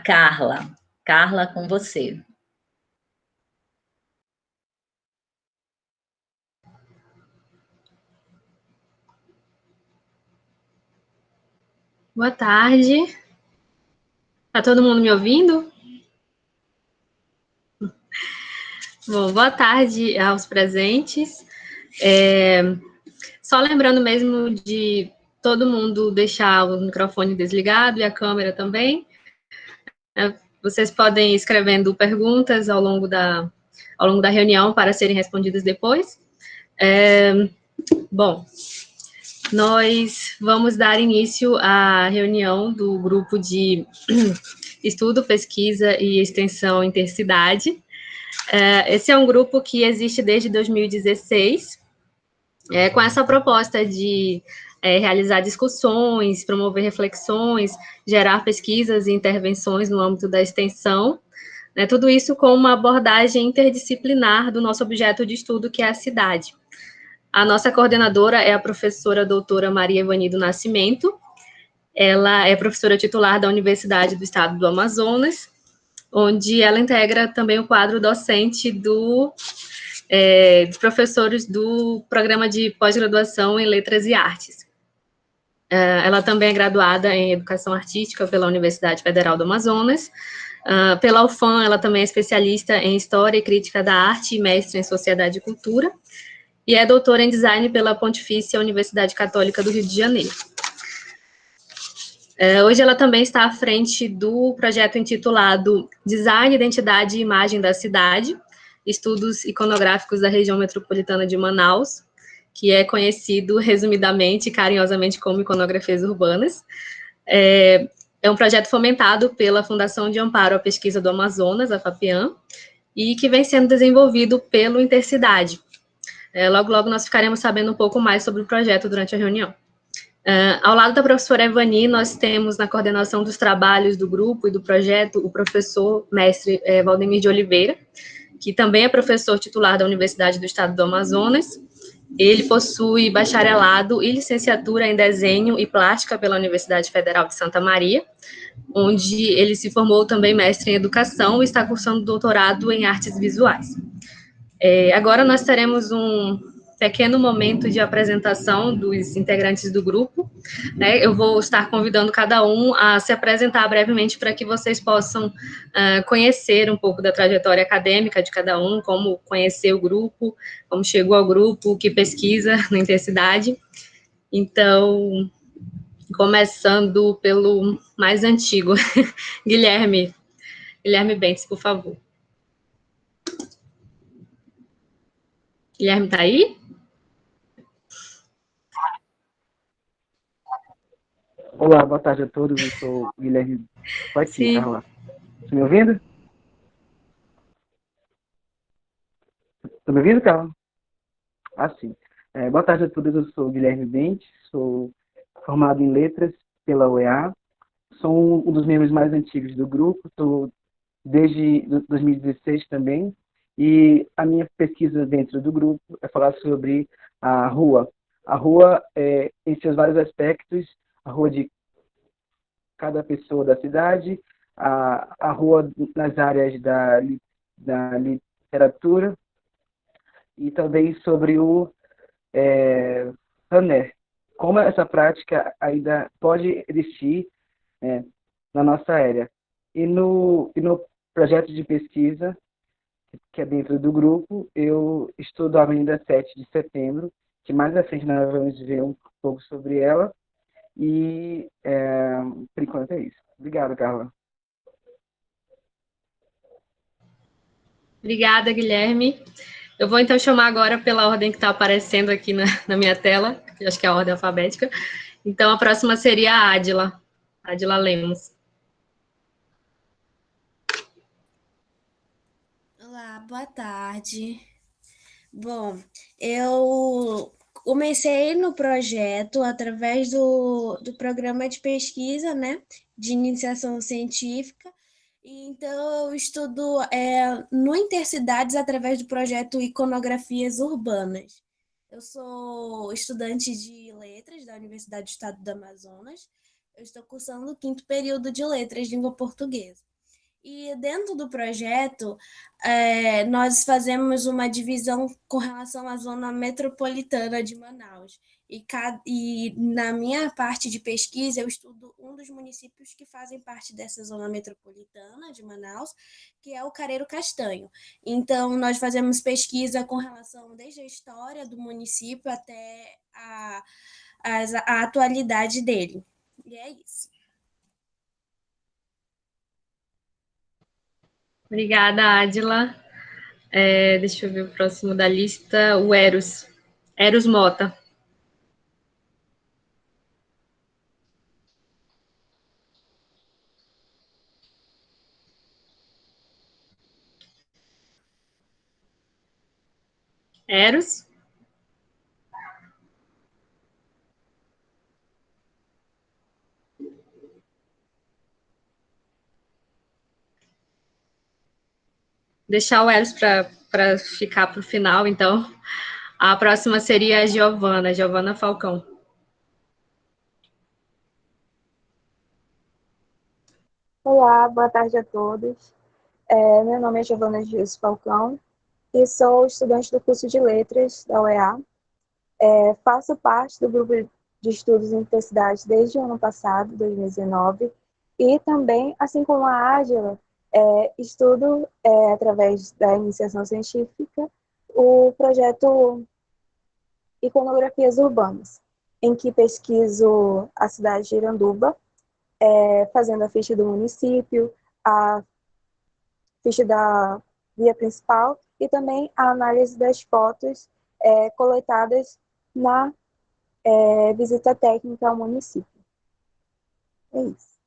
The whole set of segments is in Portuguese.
Carla. Carla, com você. Boa tarde. Tá todo mundo me ouvindo? Bom, boa tarde aos presentes. Só lembrando mesmo de todo mundo deixar o microfone desligado e a câmera também. Vocês podem ir escrevendo perguntas ao longo da reunião para serem respondidas depois. Bom, nós vamos dar início à reunião do grupo de estudo, pesquisa e extensão Intercidade. Esse é um grupo que existe desde 2016, com essa proposta de realizar discussões, promover reflexões, gerar pesquisas e intervenções no âmbito da extensão, né, tudo isso com uma abordagem interdisciplinar do nosso objeto de estudo, que é a cidade. A nossa coordenadora é a professora doutora Maria Evani do Nascimento. Ela é professora titular da Universidade do Estado do Amazonas, onde ela integra também o quadro docente dos professores do programa de pós-graduação em Letras e Artes. Ela também é graduada em Educação Artística pela Universidade Federal do Amazonas. Pela UFAM, ela também é especialista em História e Crítica da Arte e mestre em Sociedade e Cultura. E é doutora em Design pela Pontifícia Universidade Católica do Rio de Janeiro. Hoje ela também está à frente do projeto intitulado Design, Identidade e Imagem da Cidade, Estudos Iconográficos da Região Metropolitana de Manaus, que é conhecido resumidamente e carinhosamente como Iconografias Urbanas. É um projeto fomentado pela Fundação de Amparo à Pesquisa do Amazonas, a FAPEAM, e que vem sendo desenvolvido pelo Intercidade. Logo, logo nós ficaremos sabendo um pouco mais sobre o projeto durante a reunião. Ao lado da professora Evani, nós temos na coordenação dos trabalhos do grupo e do projeto o professor mestre Valdemir de Oliveira, que também é professor titular da Universidade do Estado do Amazonas. Ele possui bacharelado e licenciatura em desenho e plástica pela Universidade Federal de Santa Maria, onde ele se formou também mestre em educação e está cursando doutorado em artes visuais. Agora nós teremos um pequeno momento de apresentação dos integrantes do grupo, né? Eu vou estar convidando cada um a se apresentar brevemente para que vocês possam conhecer um pouco da trajetória acadêmica de cada um, como conhecer o grupo, como chegou ao grupo, o que pesquisa na Intercidade. Então, começando pelo mais antigo, Guilherme Bentes, por favor. Guilherme está aí? Olá, boa tarde a todos, eu sou o Guilherme. Pode sim, Carla. Está me ouvindo? Está me ouvindo, Carla? Sim. Boa tarde a todos, eu sou o Guilherme Bentes, sou formado em Letras pela UEA, sou um dos membros mais antigos do grupo, estou desde 2016 também, e a minha pesquisa dentro do grupo é falar sobre a rua. A rua, em seus vários aspectos, a rua de cada pessoa da cidade, a rua nas áreas da literatura, e também sobre o runner, como essa prática ainda pode existir na nossa área. E no projeto de pesquisa, que é dentro do grupo, eu estudo a Avenida 7 de Setembro, que mais à frente nós vamos ver um pouco sobre ela, e por enquanto é isso. Obrigado, Carla. Obrigada, Guilherme. Eu vou então chamar agora pela ordem que está aparecendo aqui na minha tela, que acho que é a ordem alfabética. Então, a próxima seria a Adila Lemos. Olá, boa tarde. Bom, eu comecei no projeto através do programa de pesquisa, né, de iniciação científica. Então, eu estudo no Intercidades através do projeto Iconografias Urbanas. Eu sou estudante de letras da Universidade do Estado do Amazonas. Eu estou cursando o 5º período de letras, língua portuguesa. E dentro do projeto, nós fazemos uma divisão com relação à zona metropolitana de Manaus. E na minha parte de pesquisa, eu estudo um dos municípios que fazem parte dessa zona metropolitana de Manaus, que é o Careiro Castanho. Então, nós fazemos pesquisa com relação desde a história do município até a atualidade dele. E é isso. Obrigada, Adila. Deixa eu ver o próximo da lista, o Eros. Eros Mota. Eros? Deixar o Eros para ficar para o final, então. A próxima seria a Giovana Falcão. Olá, boa tarde a todos. Meu nome é Giovana Gils Falcão e sou estudante do curso de Letras da UEA. Faço parte do grupo de estudos em diversidade desde o ano passado, 2019, e também, assim como a Ádila, estudo, através da iniciação científica, o projeto Iconografias Urbanas, em que pesquiso a cidade de Iranduba, fazendo a ficha do município, a ficha da via principal e também a análise das fotos coletadas na visita técnica ao município. É isso.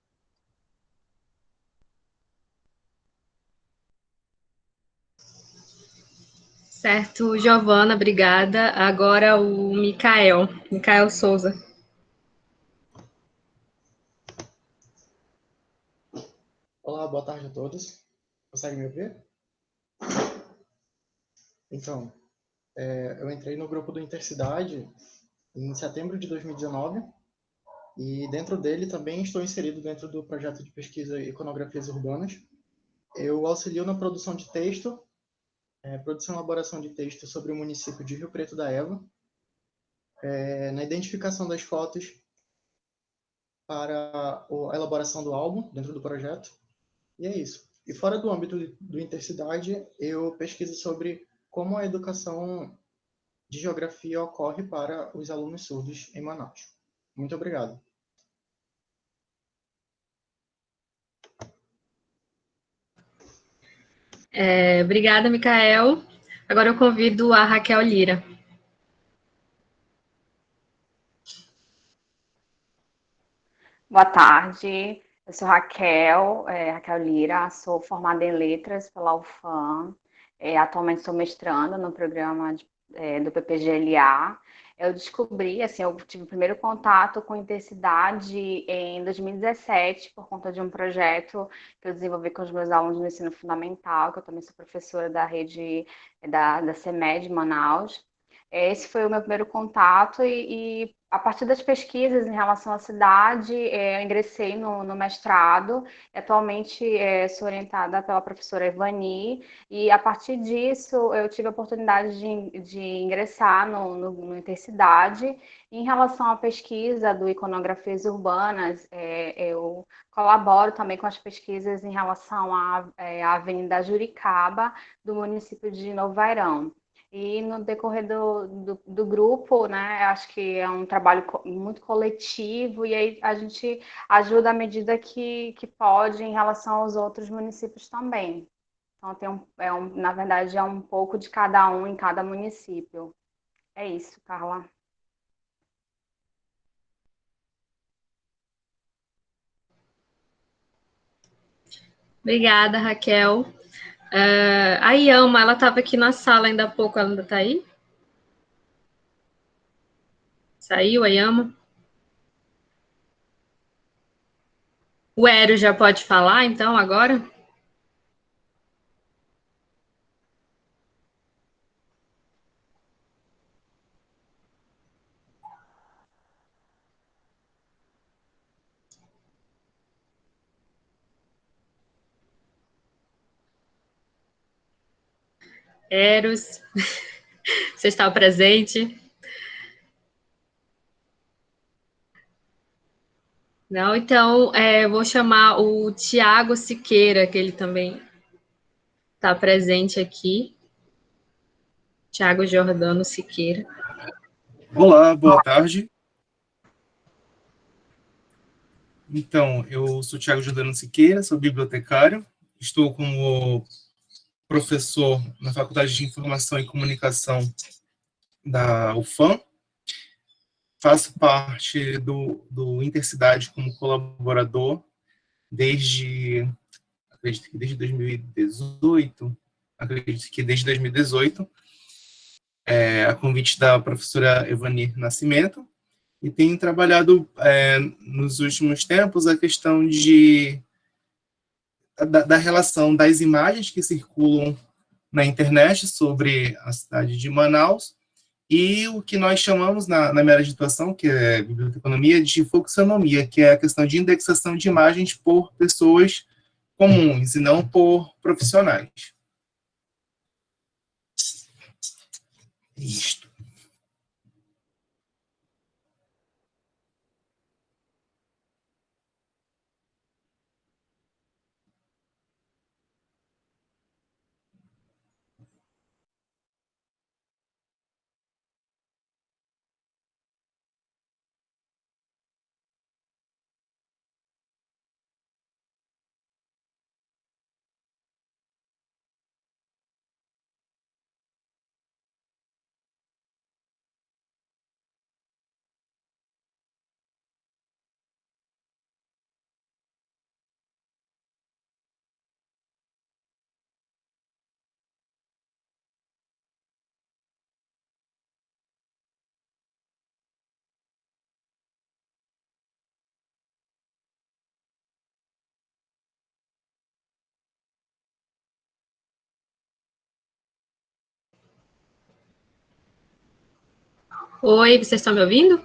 Certo, Giovana, obrigada. Agora o Micael Souza. Olá, boa tarde a todos. Consegue me ouvir? Então, eu entrei no grupo do Intercidade em setembro de 2019 e dentro dele também estou inserido dentro do projeto de pesquisa Iconografias Urbanas. Eu auxilio na produção de texto, produção e elaboração de texto sobre o município de Rio Preto da Eva, na identificação das fotos para a elaboração do álbum dentro do projeto. E é isso. E fora do âmbito do Intercidade, eu pesquiso sobre como a educação de geografia ocorre para os alunos surdos em Manaus. Muito obrigado. Obrigada, Micael. Agora eu convido a Raquel Lira. Boa tarde, eu sou Raquel Lira, sou formada em Letras pela UFAM, atualmente estou mestrando no programa do PPGLA. Eu descobri, assim, eu tive o primeiro contato com intensidade em 2017, por conta de um projeto que eu desenvolvi com os meus alunos no ensino fundamental, que eu também sou professora da rede da CEMED Manaus. Esse foi o meu primeiro contato e a partir das pesquisas em relação à cidade, eu ingressei no mestrado. Atualmente, sou orientada pela professora Ivani e a partir disso eu tive a oportunidade de ingressar no Intercidade. Em relação à pesquisa do Iconografias Urbanas, eu colaboro também com as pesquisas em relação à Avenida Juricaba, do município de Novo Airão. E no decorrer do grupo, né, acho que é um trabalho muito coletivo, e aí a gente ajuda à medida que pode em relação aos outros municípios também. Então, na verdade, é um pouco de cada um em cada município. É isso, Carla. Obrigada, Raquel. A Yama, ela estava aqui na sala ainda há pouco, ela ainda está aí? Saiu a Yama? O Hélio já pode falar, então, agora? Eros, você está presente? Não, então, vou chamar o Tiago Siqueira, que ele também está presente aqui. Tiago Jordano Siqueira. Olá, boa tarde. Então, eu sou Tiago Jordano Siqueira, sou bibliotecário, estou como professor na Faculdade de Informação e Comunicação da UFAM, faço parte do Intercidade como colaborador acredito que desde 2018, a convite da professora Evani Nascimento, e tenho trabalhado nos últimos tempos a questão da relação das imagens que circulam na internet sobre a cidade de Manaus e o que nós chamamos na minha área de atuação, que é biblioteconomia, de fluxonomia, que é a questão de indexação de imagens por pessoas comuns e não por profissionais. Isto. Oi, vocês estão me ouvindo?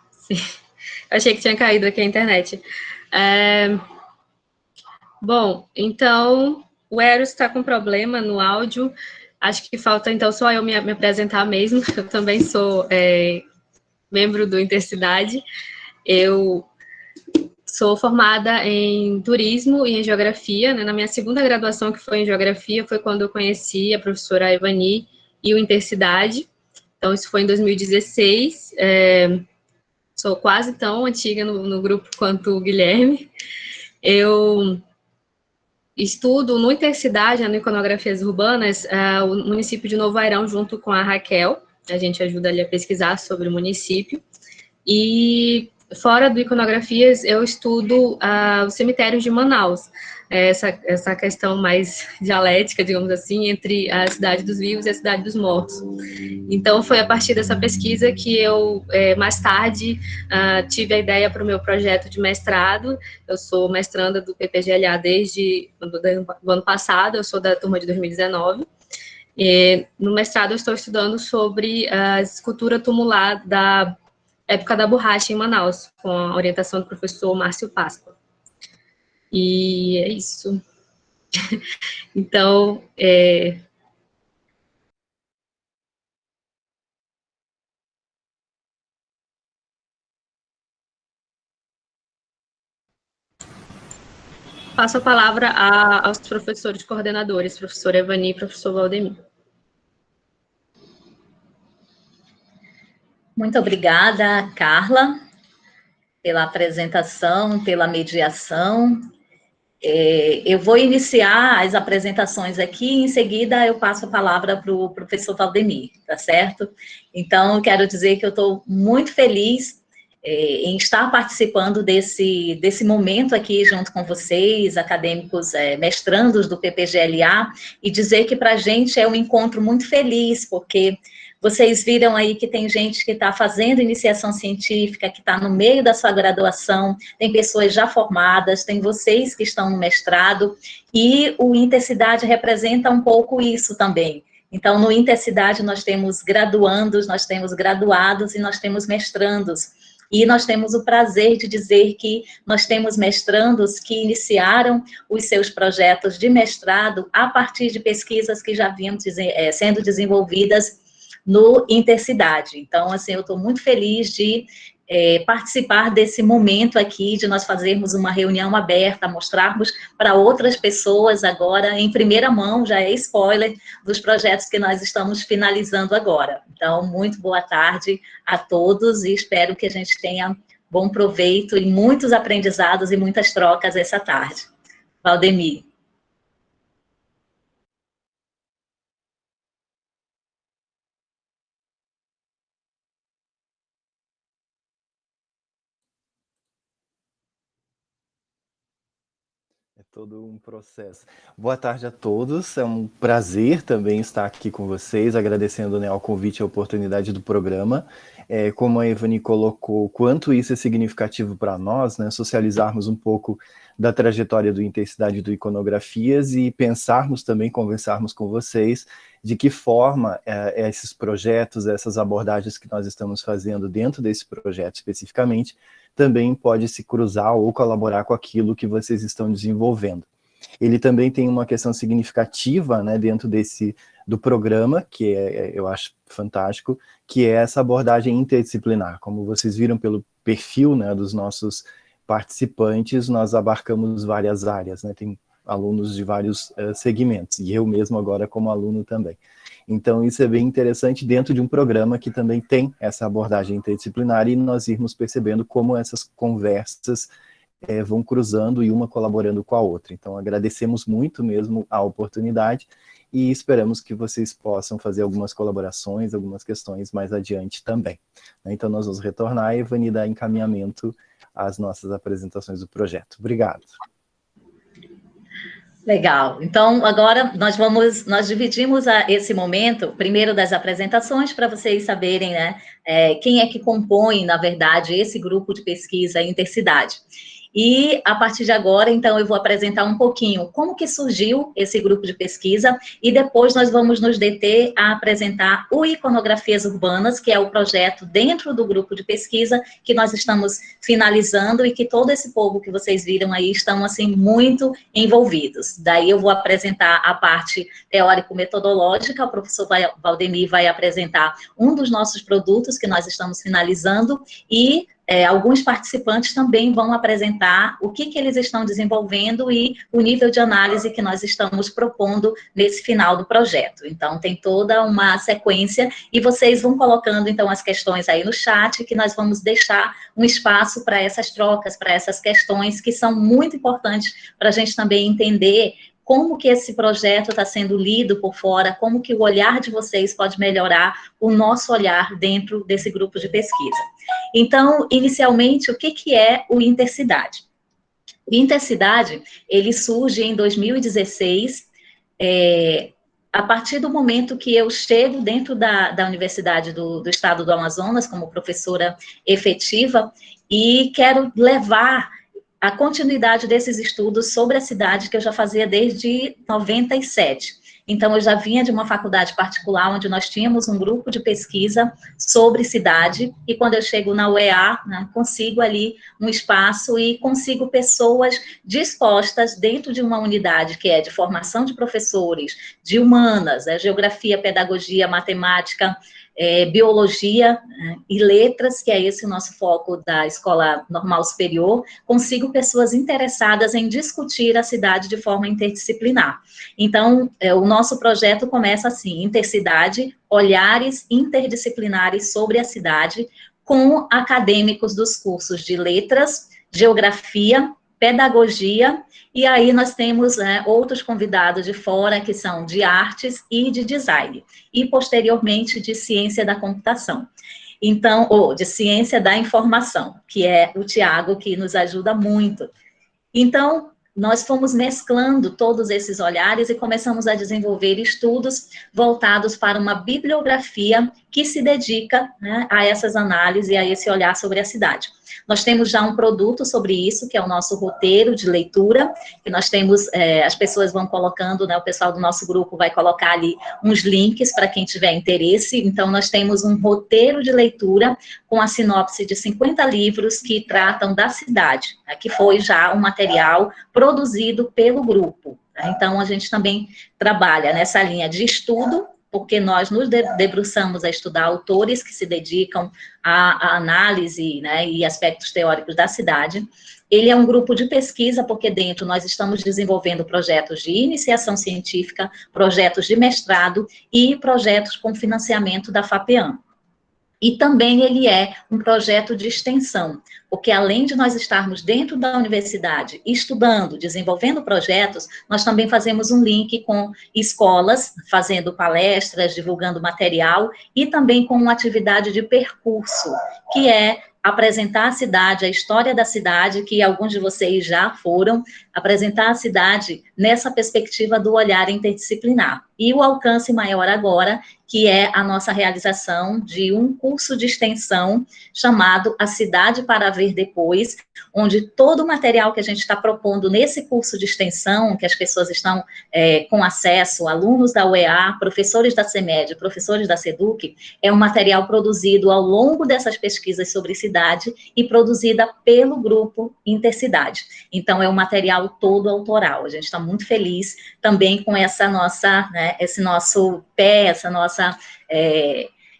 Sim, eu achei que tinha caído aqui a internet. Bom, então, o Eros está com problema no áudio. Acho que falta, então, só eu me apresentar mesmo. Eu também sou membro do Intercidade. Eu sou formada em turismo e em geografia, né? Na minha segunda graduação, que foi em geografia, foi quando eu conheci a professora Evani e o Intercidade. Então, isso foi em 2016. Sou quase tão antiga no grupo quanto o Guilherme. Eu estudo no Intercidade, no Iconografias Urbanas, o município de Novo Airão, junto com a Raquel. A gente ajuda ali a pesquisar sobre o município. E fora do Iconografias, eu estudo os cemitérios de Manaus, essa questão mais dialética, digamos assim, entre a cidade dos vivos e a cidade dos mortos. Então, foi a partir dessa pesquisa que eu, mais tarde, tive a ideia para o meu projeto de mestrado. Eu sou mestranda do PPGLA desde o ano passado, eu sou da turma de 2019. E, no mestrado, eu estou estudando sobre a escultura tumular da época da borracha em Manaus, com a orientação do professor Márcio Páscoa. E é isso. Então, passo a palavra aos professores coordenadores, professor Evani e professor Valdemir. Muito obrigada, Carla, pela apresentação, pela mediação. Eu vou iniciar as apresentações aqui, e em seguida eu passo a palavra para o professor Valdemir, tá certo? Então, quero dizer que eu estou muito feliz em estar participando desse momento aqui junto com vocês, acadêmicos mestrandos do PPGLA, e dizer que para a gente é um encontro muito feliz, porque vocês viram aí que tem gente que está fazendo iniciação científica, que está no meio da sua graduação, tem pessoas já formadas, tem vocês que estão no mestrado, e o Intercidade representa um pouco isso também. Então, no Intercidade nós temos graduandos, nós temos graduados e nós temos mestrandos. e nós temos o prazer de dizer que nós temos mestrandos que iniciaram os seus projetos de mestrado a partir de pesquisas que já vinham sendo desenvolvidas no Intercidade. Então, assim, eu estou muito feliz de participar desse momento aqui, de nós fazermos uma reunião aberta, mostrarmos para outras pessoas agora, em primeira mão, já é spoiler, dos projetos que nós estamos finalizando agora. Então, muito boa tarde a todos e espero que a gente tenha bom proveito e muitos aprendizados e muitas trocas essa tarde. Valdemir. É todo um processo. Boa tarde a todos, é um prazer também estar aqui com vocês, agradecendo, né, ao convite e a oportunidade do programa. Como a Evani colocou, quanto isso é significativo para nós, né, socializarmos um pouco da trajetória do Intercidade do Iconografias e pensarmos também, conversarmos com vocês, de que forma esses projetos, essas abordagens que nós estamos fazendo dentro desse projeto especificamente, também pode se cruzar ou colaborar com aquilo que vocês estão desenvolvendo. Ele também tem uma questão significativa, né, dentro do programa, que eu acho fantástico, que é essa abordagem interdisciplinar. Como vocês viram pelo perfil, né, dos nossos participantes, nós abarcamos várias áreas, né, tem alunos de vários segmentos, e eu mesmo agora como aluno também. Então, isso é bem interessante dentro de um programa que também tem essa abordagem interdisciplinar e nós irmos percebendo como essas conversas vão cruzando e uma colaborando com a outra. Então, agradecemos muito mesmo a oportunidade e esperamos que vocês possam fazer algumas colaborações, algumas questões mais adiante também. Então, nós vamos retornar e Evani dar encaminhamento às nossas apresentações do projeto. Obrigado. Legal. Então, agora nós dividimos esse momento, primeiro das apresentações, para vocês saberem, né, quem é que compõe, na verdade, esse grupo de pesquisa Intercidade. E, a partir de agora, então, eu vou apresentar um pouquinho como que surgiu esse grupo de pesquisa, e depois nós vamos nos deter a apresentar o Iconografias Urbanas, que é o projeto dentro do grupo de pesquisa que nós estamos finalizando e que todo esse povo que vocês viram aí estão, assim, muito envolvidos. Daí eu vou apresentar a parte teórico-metodológica, o professor Valdemir vai apresentar um dos nossos produtos que nós estamos finalizando e alguns participantes também vão apresentar o que eles estão desenvolvendo e o nível de análise que nós estamos propondo nesse final do projeto. Então, tem toda uma sequência e vocês vão colocando, então, as questões aí no chat, que nós vamos deixar um espaço para essas trocas, para essas questões que são muito importantes para a gente também entender como que esse projeto está sendo lido por fora, como que o olhar de vocês pode melhorar o nosso olhar dentro desse grupo de pesquisa. Então, inicialmente, o que é o Intercidade? O Intercidade, ele surge em 2016, a partir do momento que eu chego dentro da Universidade do Estado do Amazonas, como professora efetiva, e quero levar a continuidade desses estudos sobre a cidade que eu já fazia desde 97. Então, eu já vinha de uma faculdade particular, onde nós tínhamos um grupo de pesquisa sobre cidade, e quando eu chego na UEA, né, consigo ali um espaço e consigo pessoas dispostas dentro de uma unidade que é de formação de professores, de humanas, geografia, pedagogia, matemática, biologia e letras, que é esse o nosso foco da Escola Normal Superior, consigo pessoas interessadas em discutir a cidade de forma interdisciplinar. Então, o nosso projeto começa assim: Intercidade, olhares interdisciplinares sobre a cidade, com acadêmicos dos cursos de letras, geografia, pedagogia, e aí nós temos outros convidados de fora, que são de artes e de design, e posteriormente de ciência da computação. Então, ou de ciência da informação, que é o Tiago, que nos ajuda muito. Então, nós fomos mesclando todos esses olhares e começamos a desenvolver estudos voltados para uma bibliografia que se dedica, né, a essas análises e a esse olhar sobre a cidade. Nós temos já um produto sobre isso, que é o nosso roteiro de leitura, que nós temos, as pessoas vão colocando, né, o pessoal do nosso grupo vai colocar ali uns links para quem tiver interesse. Então, nós temos um roteiro de leitura com a sinopse de 50 livros que tratam da cidade, né, que foi já um material produzido pelo grupo. Né? Então, a gente também trabalha nessa linha de estudo, porque nós nos debruçamos a estudar autores que se dedicam à análise, né, e aspectos teóricos da cidade. Ele é um grupo de pesquisa, porque dentro nós estamos desenvolvendo projetos de iniciação científica, projetos de mestrado e projetos com financiamento da FAPEAM. E também ele é um projeto de extensão, porque além de nós estarmos dentro da universidade, estudando, desenvolvendo projetos, nós também fazemos um link com escolas, fazendo palestras, divulgando material, e também com uma atividade de percurso, que é apresentar a cidade, a história da cidade, que alguns de vocês já foram, apresentar a cidade nessa perspectiva do olhar interdisciplinar. E o alcance maior agora, que é a nossa realização de um curso de extensão chamado A Cidade para Ver Depois, onde todo o material que a gente está propondo nesse curso de extensão, que as pessoas estão com acesso, alunos da UEA, professores da CEMED, professores da SEDUC, é um material produzido ao longo dessas pesquisas sobre cidade e produzida pelo grupo Intercidade. Então, é um material todo autoral. A gente está muito feliz também com essa nossa, né, esse nosso pé,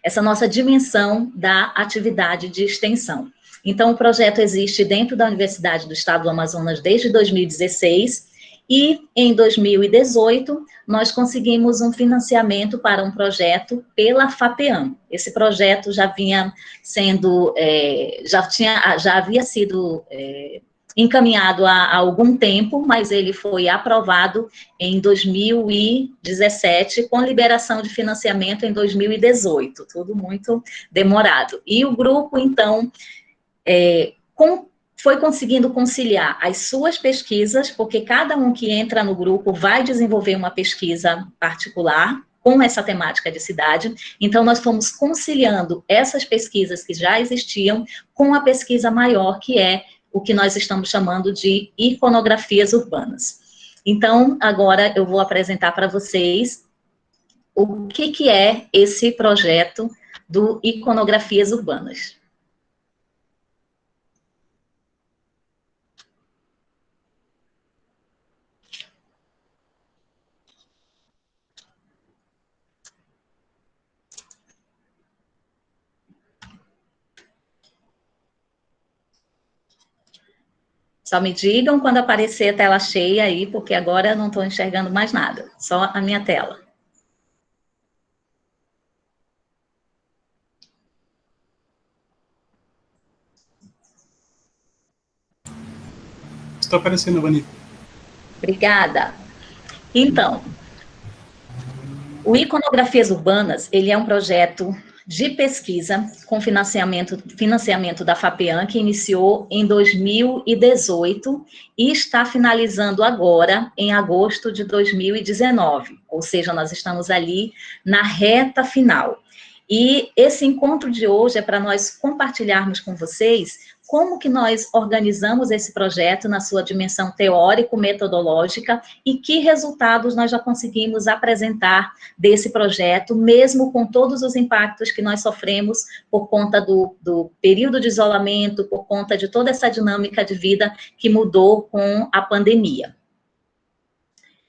essa nossa dimensão da atividade de extensão. Então, o projeto existe dentro da Universidade do Estado do Amazonas desde 2016, e em 2018, nós conseguimos um financiamento para um projeto pela FAPEAM. Esse projeto já vinha sendo, já havia sido encaminhado há algum tempo, mas ele foi aprovado em 2017, com liberação de financiamento em 2018, tudo muito demorado. E o grupo, então, foi conseguindo conciliar as suas pesquisas, porque cada um que entra no grupo vai desenvolver uma pesquisa particular, com essa temática de cidade. Então, nós fomos conciliando essas pesquisas que já existiam com a pesquisa maior, que é o que nós estamos chamando de iconografias urbanas. Então, agora eu vou apresentar para vocês o que é esse projeto do Iconografias Urbanas. Só me digam quando aparecer a tela cheia aí, porque agora eu não estou enxergando mais nada, só a minha tela. Está aparecendo, Vani. Obrigada. Então, o Iconografias Urbanas, ele é um projeto de pesquisa com financiamento da FAPEAM, que iniciou em 2018 e está finalizando agora, em agosto de 2019. Ou seja, nós estamos ali na reta final. E esse encontro de hoje é para nós compartilharmos com vocês como que nós organizamos esse projeto na sua dimensão teórico-metodológica e que resultados nós já conseguimos apresentar desse projeto, mesmo com todos os impactos que nós sofremos por conta do período de isolamento, por conta de toda essa dinâmica de vida que mudou com a pandemia.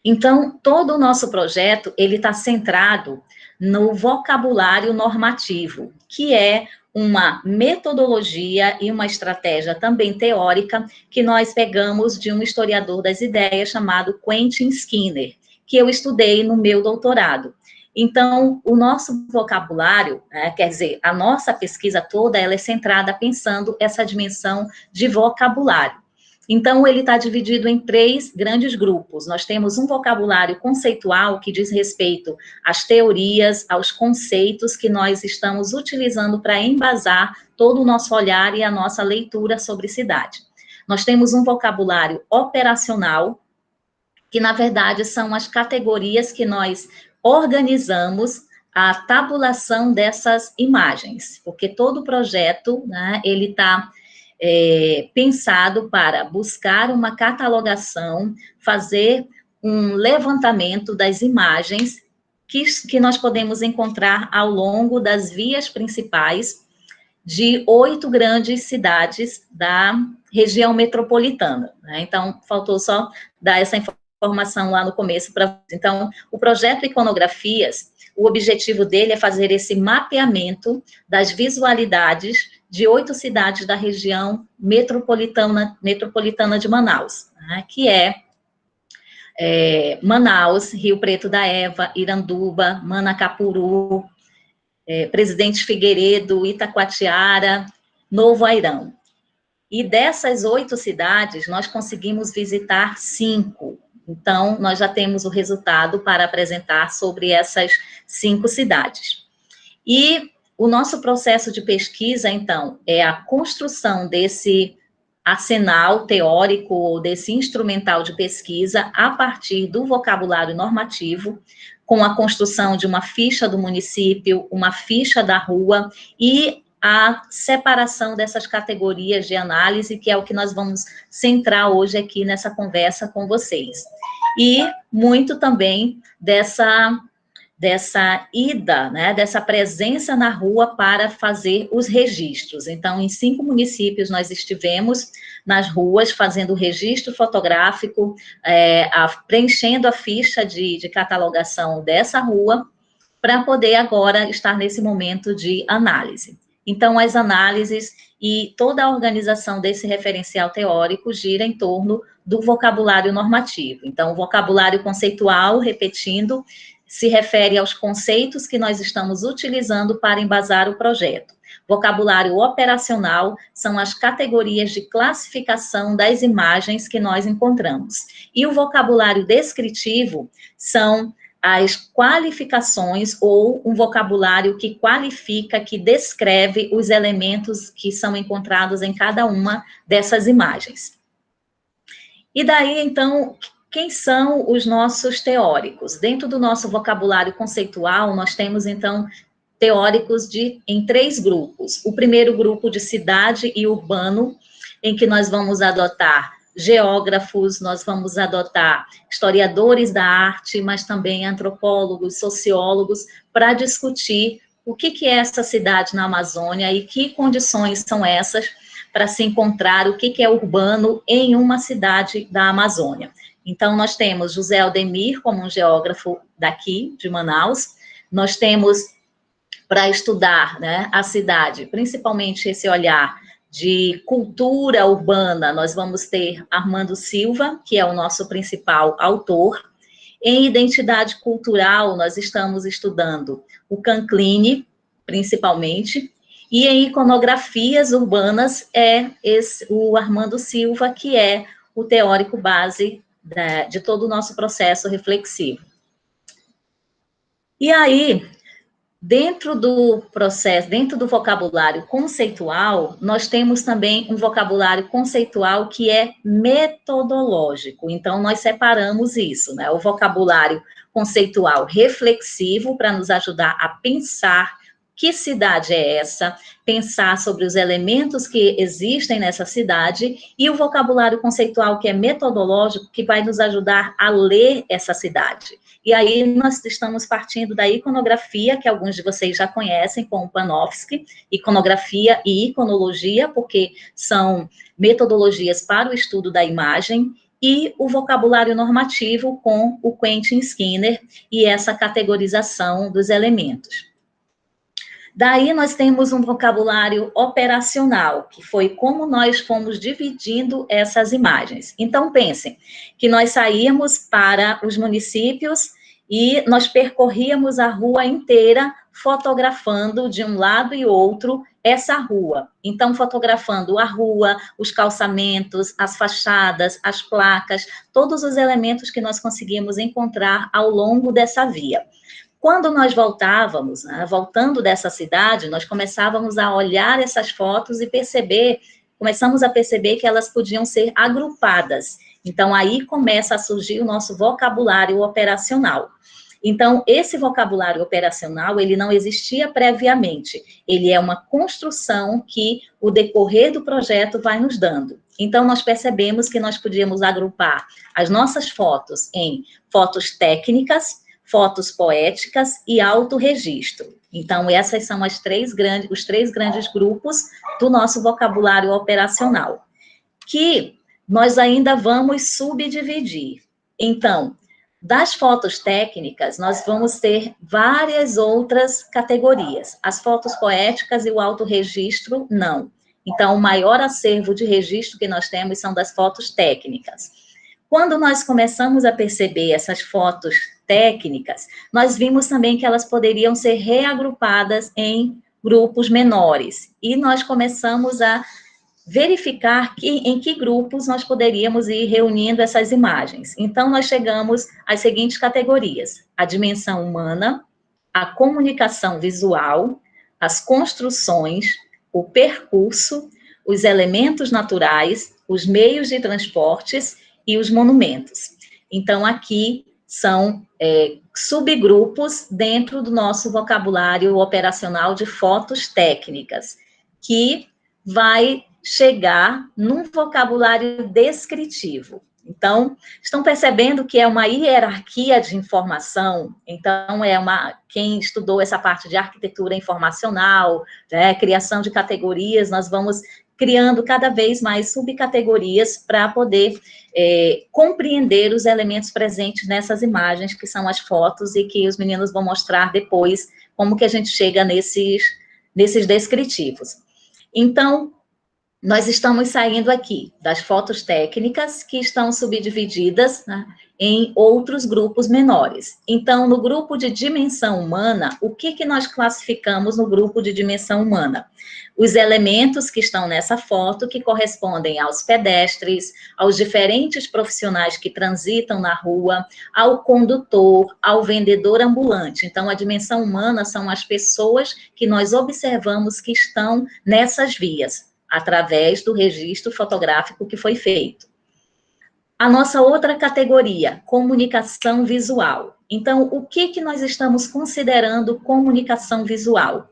Então, todo o nosso projeto, ele está centrado no vocabulário normativo, que é uma metodologia e uma estratégia também teórica que nós pegamos de um historiador das ideias chamado Quentin Skinner, que eu estudei no meu doutorado. Então, o nosso vocabulário, quer dizer, a nossa pesquisa toda, ela é centrada pensando essa dimensão de vocabulário. Então, ele está dividido em 3 grandes grupos. Nós temos um vocabulário conceitual que diz respeito às teorias, aos conceitos que nós estamos utilizando para embasar todo o nosso olhar e a nossa leitura sobre cidade. nós temos um vocabulário operacional, que na verdade são as categorias que nós organizamos a tabulação dessas imagens, porque todo projeto, né, ele está pensado para buscar uma catalogação, fazer um levantamento das imagens que nós podemos encontrar ao longo das vias principais de 8 grandes cidades da região metropolitana, né? Então, faltou só dar essa informação lá no começo. Então, o projeto Iconografias, o objetivo dele é fazer esse mapeamento das visualidades de 8 cidades da região metropolitana de Manaus, né? Que é Manaus, Rio Preto da Eva, Iranduba, Manacapuru, Presidente Figueiredo, Itacoatiara, Novo Airão. E dessas 8 cidades, nós conseguimos visitar 5. Então, nós já temos o resultado para apresentar sobre essas 5 cidades. E o nosso processo de pesquisa, então, é a construção desse arsenal teórico ou desse instrumental de pesquisa a partir do vocabulário normativo, com a construção de uma ficha do município, uma ficha da rua e a separação dessas categorias de análise, que é o que nós vamos centrar hoje aqui nessa conversa com vocês. E muito também dessa ida, né, dessa presença na rua para fazer os registros. Então, em 5 municípios nós estivemos nas ruas fazendo o registro fotográfico, preenchendo a ficha de catalogação dessa rua, para poder agora estar nesse momento de análise. Então, as análises e toda a organização desse referencial teórico gira em torno do vocabulário normativo. Então, o vocabulário conceitual, repetindo, se refere aos conceitos que nós estamos utilizando para embasar o projeto. Vocabulário operacional são as categorias de classificação das imagens que nós encontramos. E o vocabulário descritivo são as qualificações ou um vocabulário que qualifica, que descreve os elementos que são encontrados em cada uma dessas imagens. E daí, então, quem são os nossos teóricos? Dentro do nosso vocabulário conceitual, nós temos, então, teóricos em 3 grupos. O primeiro grupo de cidade e urbano, em que nós vamos adotar geógrafos, nós vamos adotar historiadores da arte, mas também antropólogos, sociólogos, para discutir o que é essa cidade na Amazônia e que condições são essas para se encontrar o que é urbano em uma cidade da Amazônia. Então, nós temos José Aldemir como um geógrafo daqui, de Manaus. Nós temos, para estudar, né, a cidade, principalmente esse olhar de cultura urbana, nós vamos ter Armando Silva, que é o nosso principal autor. Em identidade cultural, nós estamos estudando o Canclini, principalmente, e em iconografias urbanas o Armando Silva, que é o teórico base de todo o nosso processo reflexivo. E aí, dentro do processo, dentro do vocabulário conceitual, nós temos também um vocabulário conceitual que é metodológico. Então, nós separamos isso, né? O vocabulário conceitual reflexivo, para nos ajudar a pensar que cidade é essa, pensar sobre os elementos que existem nessa cidade, e o vocabulário conceitual que é metodológico, que vai nos ajudar a ler essa cidade. E aí nós estamos partindo da iconografia, que alguns de vocês já conhecem, com o Panofsky, iconografia e iconologia, porque são metodologias para o estudo da imagem, e o vocabulário normativo com o Quentin Skinner e essa categorização dos elementos. Daí nós temos um vocabulário operacional, que foi como nós fomos dividindo essas imagens. Então, pensem que nós saímos para os municípios e nós percorríamos a rua inteira fotografando de um lado e outro essa rua. Então, fotografando a rua, os calçamentos, as fachadas, as placas, todos os elementos que nós conseguimos encontrar ao longo dessa via. Quando nós voltávamos, né, voltando dessa cidade, nós começávamos a olhar essas fotos e perceber começamos a perceber que elas podiam ser agrupadas. Então, aí começa a surgir o nosso vocabulário operacional. Então, esse vocabulário operacional, ele não existia previamente, ele é uma construção que o decorrer do projeto vai nos dando. Então, nós percebemos que nós podíamos agrupar as nossas fotos em fotos técnicas, fotos poéticas e autorregistro. Então, essas são os três grandes grupos do nosso vocabulário operacional, que nós ainda vamos subdividir. Então, das fotos técnicas, nós vamos ter várias outras categorias. As fotos poéticas e o autorregistro, não. Então, o maior acervo de registro que nós temos são das fotos técnicas. Quando nós começamos a perceber essas fotos técnicas, nós vimos também que elas poderiam ser reagrupadas em grupos menores. E nós começamos a verificar em que grupos nós poderíamos ir reunindo essas imagens. Então, nós chegamos às seguintes categorias: a dimensão humana, a comunicação visual, as construções, o percurso, os elementos naturais, os meios de transportes e os monumentos. Então, aqui são subgrupos dentro do nosso vocabulário operacional de fotos técnicas, que vai chegar num vocabulário descritivo. Então, estão percebendo que é uma hierarquia de informação? Então, quem estudou essa parte de arquitetura informacional, né, criação de categorias, nós vamos criando cada vez mais subcategorias para poder compreender os elementos presentes nessas imagens, que são as fotos, e que os meninos vão mostrar depois como que a gente chega nesses descritivos. Então, nós estamos saindo aqui das fotos técnicas, que estão subdivididas, né, em outros grupos menores. Então, no grupo de dimensão humana, o que nós classificamos no grupo de dimensão humana? Os elementos que estão nessa foto, que correspondem aos pedestres, aos diferentes profissionais que transitam na rua, ao condutor, ao vendedor ambulante. Então, a dimensão humana são as pessoas que nós observamos que estão nessas vias, através do registro fotográfico que foi feito. A nossa outra categoria, comunicação visual. Então, o que nós estamos considerando comunicação visual?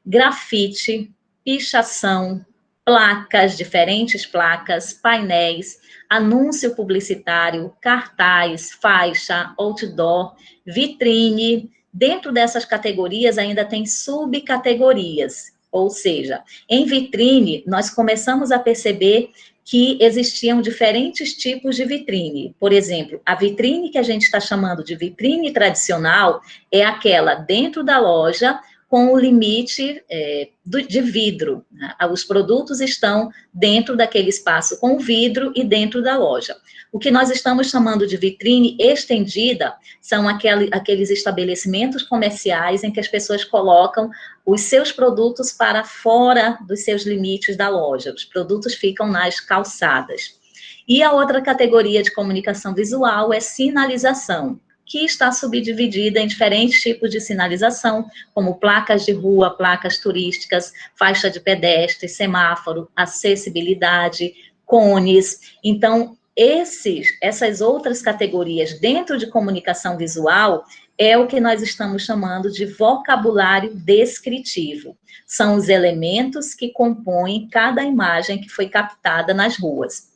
Grafite, pichação, placas, diferentes placas, painéis, anúncio publicitário, cartaz, faixa, outdoor, vitrine. Dentro dessas categorias ainda tem subcategorias. Ou seja, em vitrine, nós começamos a perceber que existiam diferentes tipos de vitrine. Por exemplo, a vitrine que a gente está chamando de vitrine tradicional é aquela dentro da loja com o limite de vidro, né? Os produtos estão dentro daquele espaço com vidro e dentro da loja. O que nós estamos chamando de vitrine estendida são aqueles estabelecimentos comerciais em que as pessoas colocam os seus produtos para fora dos seus limites da loja. Os produtos ficam nas calçadas. E a outra categoria de comunicação visual é sinalização, que está subdividida em diferentes tipos de sinalização, como placas de rua, placas turísticas, faixa de pedestre, semáforo, acessibilidade, cones. Então, essas outras categorias dentro de comunicação visual é o que nós estamos chamando de vocabulário descritivo. São os elementos que compõem cada imagem que foi captada nas ruas.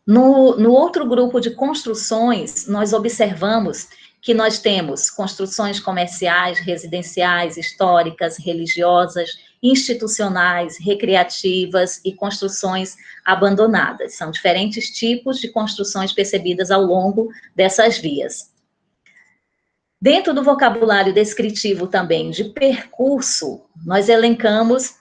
No outro grupo de construções, nós observamos que nós temos construções comerciais, residenciais, históricas, religiosas, institucionais, recreativas e construções abandonadas. São diferentes tipos de construções percebidas ao longo dessas vias. Dentro do vocabulário descritivo também de percurso, nós elencamos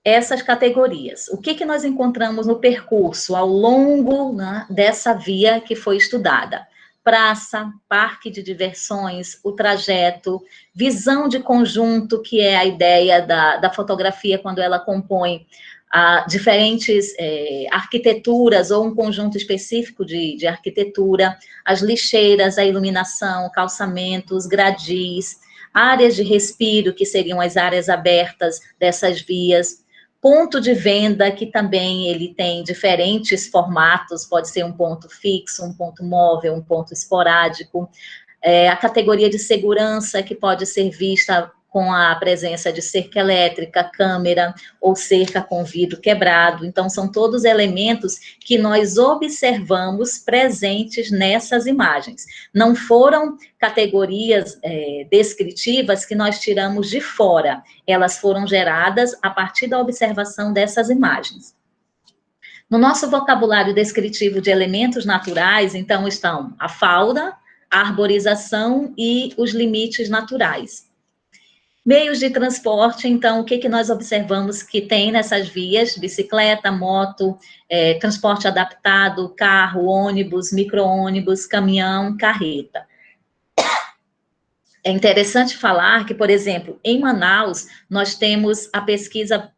essas categorias. O que nós encontramos no percurso ao longo, né, dessa via que foi estudada? Praça, parque de diversões, o trajeto, visão de conjunto, que é a ideia da fotografia quando ela compõe diferentes arquiteturas ou um conjunto específico de arquitetura, as lixeiras, a iluminação, calçamentos, gradis, áreas de respiro, que seriam as áreas abertas dessas vias, ponto de venda, que também ele tem diferentes formatos, pode ser um ponto fixo, um ponto móvel, um ponto esporádico. A categoria de segurança, que pode ser vista com a presença de cerca elétrica, câmera ou cerca com vidro quebrado. Então, são todos elementos que nós observamos presentes nessas imagens. Não foram categorias descritivas que nós tiramos de fora, elas foram geradas a partir da observação dessas imagens. No nosso vocabulário descritivo de elementos naturais, então, estão a fauna, a arborização e os limites naturais. Meios de transporte, então, o que nós observamos que tem nessas vias? Bicicleta, moto, transporte adaptado, carro, ônibus, micro-ônibus, caminhão, carreta. É interessante falar que, por exemplo, em Manaus, nós temos a pesquisa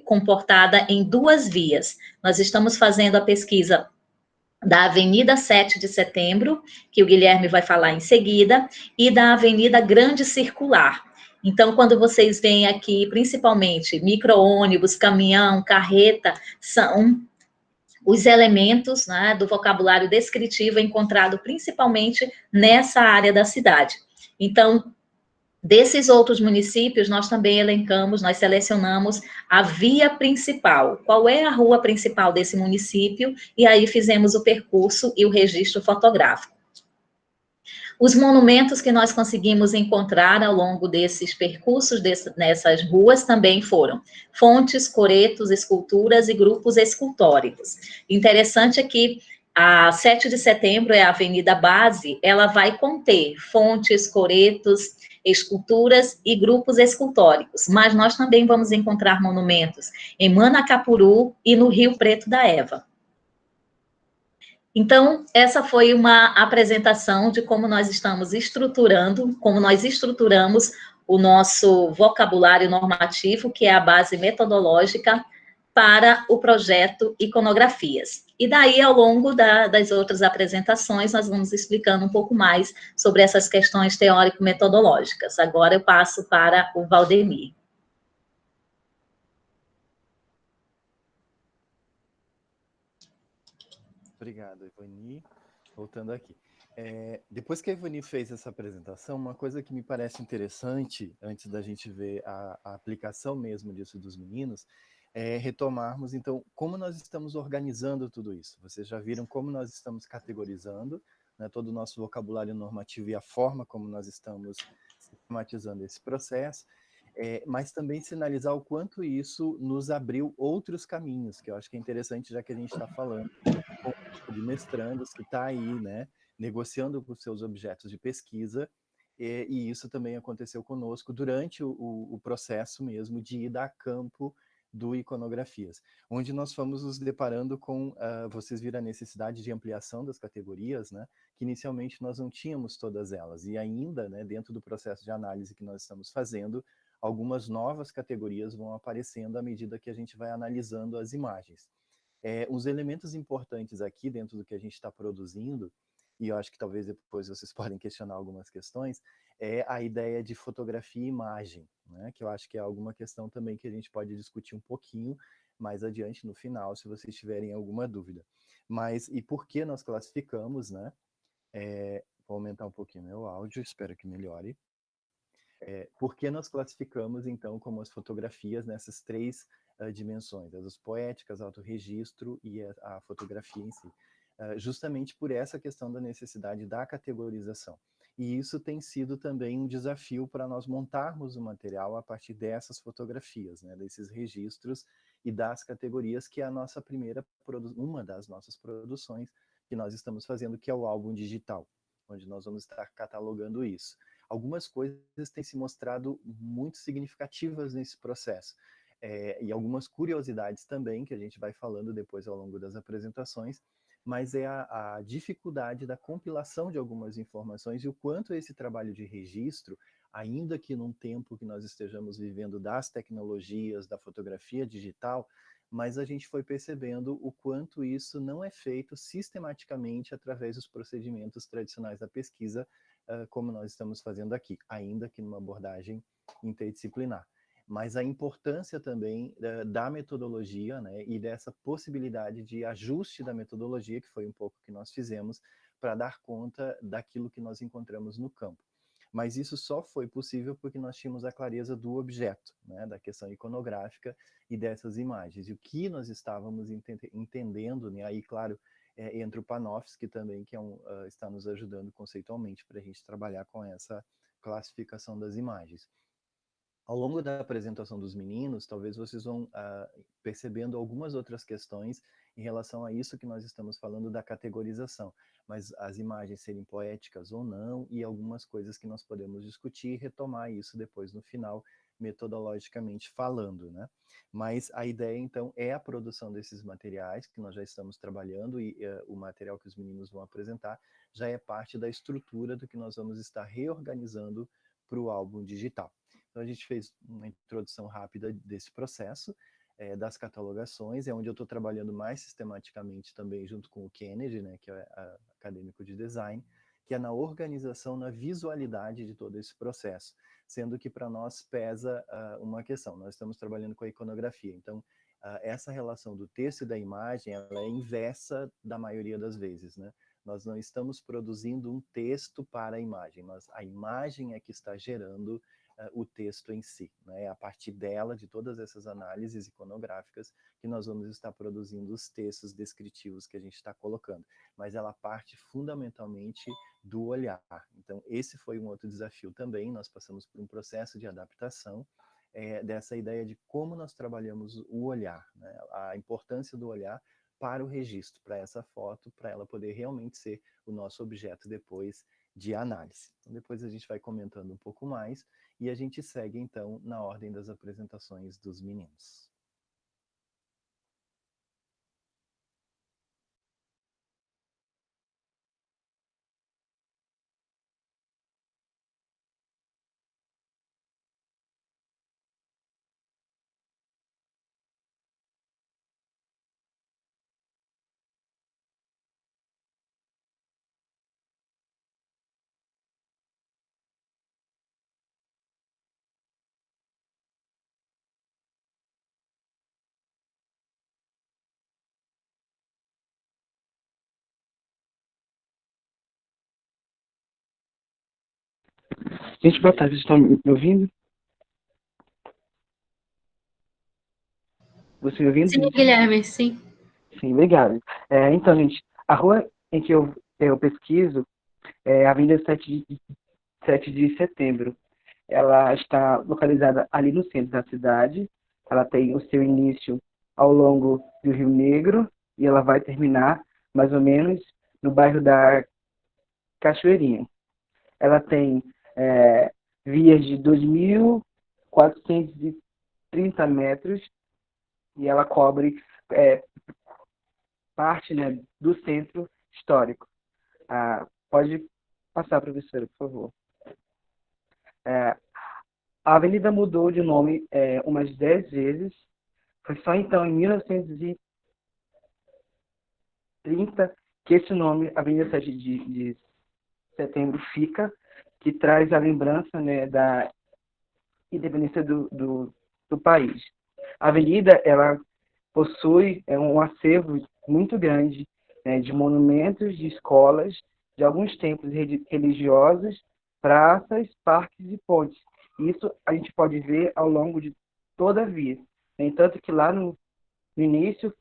comportada em 2 vias. Nós estamos fazendo a pesquisa da Avenida 7 de Setembro, que o Guilherme vai falar em seguida, e da Avenida Grande Circular. Então, quando vocês veem aqui, principalmente, micro-ônibus, caminhão, carreta, são os elementos, né, do vocabulário descritivo encontrado principalmente nessa área da cidade. Então, desses outros municípios, nós também elencamos, nós selecionamos a via principal. Qual é a rua principal desse município? E aí fizemos o percurso e o registro fotográfico. Os monumentos que nós conseguimos encontrar ao longo desses percursos, nessas ruas, também foram fontes, coretos, esculturas e grupos escultóricos. Interessante é que a 7 de setembro é a avenida base, ela vai conter fontes, coretos, esculturas e grupos escultóricos, mas nós também vamos encontrar monumentos em Manacapuru e no Rio Preto da Eva. Então, essa foi uma apresentação de como nós estamos estruturando, como nós estruturamos o nosso vocabulário normativo, que é a base metodológica para o projeto Iconografias. E daí, ao longo das outras apresentações, nós vamos explicando um pouco mais sobre essas questões teórico-metodológicas. Agora eu passo para o Valdemir. Obrigado, Ivani. Voltando aqui. Depois que a Ivani fez essa apresentação, uma coisa que me parece interessante, antes da gente ver a aplicação mesmo disso dos meninos, é retomarmos, então, como nós estamos organizando tudo isso. Vocês já viram como nós estamos categorizando, né, todo o nosso vocabulário normativo e a forma como nós estamos sistematizando esse processo, mas também sinalizar o quanto isso nos abriu outros caminhos, que eu acho que é interessante, já que a gente está falando com um grupo de mestrandos que está aí, né, negociando com seus objetos de pesquisa, e isso também aconteceu conosco durante o processo mesmo de ida a campo do Iconografias, onde nós fomos nos deparando com, vocês viram a necessidade de ampliação das categorias, né, que inicialmente nós não tínhamos todas elas, e ainda, né, dentro do processo de análise que nós estamos fazendo, algumas novas categorias vão aparecendo à medida que a gente vai analisando as imagens. Os elementos importantes aqui dentro do que a gente está produzindo, e eu acho que talvez depois vocês podem questionar algumas questões, é a ideia de fotografia e imagem, né? Que eu acho que é alguma questão também que a gente pode discutir um pouquinho mais adiante no final, se vocês tiverem alguma dúvida. Mas, e por que nós classificamos, né? Vou aumentar um pouquinho meu áudio, espero que melhore. Por que nós classificamos, então, como as fotografias nessas 3 dimensões, as poéticas, autorregistro e a fotografia em si? Justamente por essa questão da necessidade da categorização. E isso tem sido também um desafio para nós montarmos o material a partir dessas fotografias, né, desses registros e das categorias, que é a nossa uma das nossas produções que nós estamos fazendo, que é o álbum digital, onde nós vamos estar catalogando isso. Algumas coisas têm se mostrado muito significativas nesse processo, e algumas curiosidades também, que a gente vai falando depois ao longo das apresentações, mas é a dificuldade da compilação de algumas informações e o quanto esse trabalho de registro, ainda que num tempo que nós estejamos vivendo das tecnologias, da fotografia digital, mas a gente foi percebendo o quanto isso não é feito sistematicamente através dos procedimentos tradicionais da pesquisa, como nós estamos fazendo aqui, ainda que numa abordagem interdisciplinar. mas a importância também da metodologia, né, e dessa possibilidade de ajuste da metodologia, que foi um pouco que nós fizemos, para dar conta daquilo que nós encontramos no campo. Mas isso só foi possível porque nós tínhamos a clareza do objeto, né, da questão iconográfica e dessas imagens. E o que nós estávamos entendendo, né, aí, claro, entra o Panofsky também, que está nos ajudando conceitualmente para a gente trabalhar com essa classificação das imagens. Ao longo da apresentação dos meninos, talvez vocês vão percebendo algumas outras questões em relação a isso que nós estamos falando da categorização, mas as imagens serem poéticas ou não, e algumas coisas que nós podemos discutir e retomar isso depois no final, metodologicamente falando, né? Mas a ideia, então, é a produção desses materiais que nós já estamos trabalhando, e o material que os meninos vão apresentar já é parte da estrutura do que nós vamos estar reorganizando para o álbum digital. Então, a gente fez uma introdução rápida desse processo, das catalogações, é onde eu estou trabalhando mais sistematicamente também junto com o Kennedy, né, que é acadêmico de design, que é na organização, na visualidade de todo esse processo, sendo que para nós pesa uma questão, nós estamos trabalhando com a iconografia, então essa relação do texto e da imagem, ela é inversa da maioria das vezes, né? Nós não estamos produzindo um texto para a imagem, a imagem é que está gerando o texto em si, né? É a partir dela, de todas essas análises iconográficas, que nós vamos estar produzindo os textos descritivos que a gente está colocando, mas ela parte fundamentalmente do olhar. Então, esse foi um outro desafio também, nós passamos por um processo de adaptação dessa ideia de como nós trabalhamos o olhar, né? A importância do olhar para o registro, para essa foto, para ela poder realmente ser o nosso objeto depois de análise. Então, depois a gente vai comentando um pouco mais e a gente segue, então, na ordem das apresentações dos meninos. Gente, boa tarde, vocês estão me ouvindo? Você me ouvindo? Sim, Guilherme, sim. Sim, obrigado. Então, gente, a rua em que eu pesquiso é a Avenida 7 de Setembro. Ela está localizada ali no centro da cidade. Ela tem o seu início ao longo do Rio Negro e ela vai terminar mais ou menos no bairro da Cachoeirinha. Ela tem vias de 2.430 metros e ela cobre parte, né, do centro histórico. Pode passar, professora, por favor. A avenida mudou de nome umas 10 vezes. Foi só então, em 1930, que esse nome, Avenida 7 de Setembro, fica, que traz a lembrança, né, da independência do país. A avenida, ela possui um acervo muito grande, né, de monumentos, de escolas, de alguns templos religiosos, praças, parques e pontes. Isso a gente pode ver ao longo de toda a via. No entanto, que lá no início,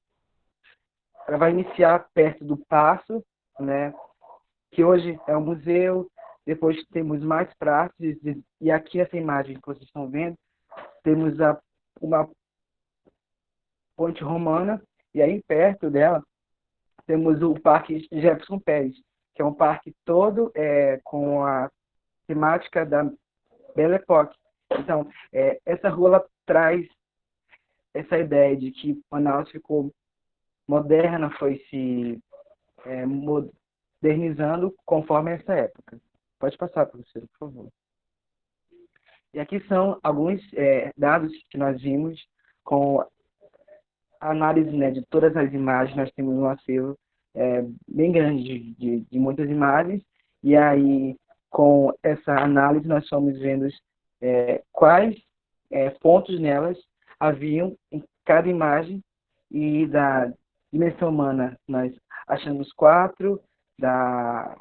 ela vai iniciar perto do Paço, né, que hoje é um museu. Depois temos mais praças, e aqui essa imagem que vocês estão vendo, temos uma ponte romana, e aí perto dela temos o Parque Jefferson Pérez, que é um parque todo com a temática da Belle Époque. Então, essa rua ela traz essa ideia de que Manaus ficou moderna, foi se modernizando conforme essa época. Pode passar, professor, por favor. E aqui são alguns dados que nós vimos com a análise, né, de todas as imagens. Nós temos um acervo bem grande de muitas imagens, e aí com essa análise nós fomos vendo quais pontos nelas haviam em cada imagem, e da dimensão humana nós achamos 4, da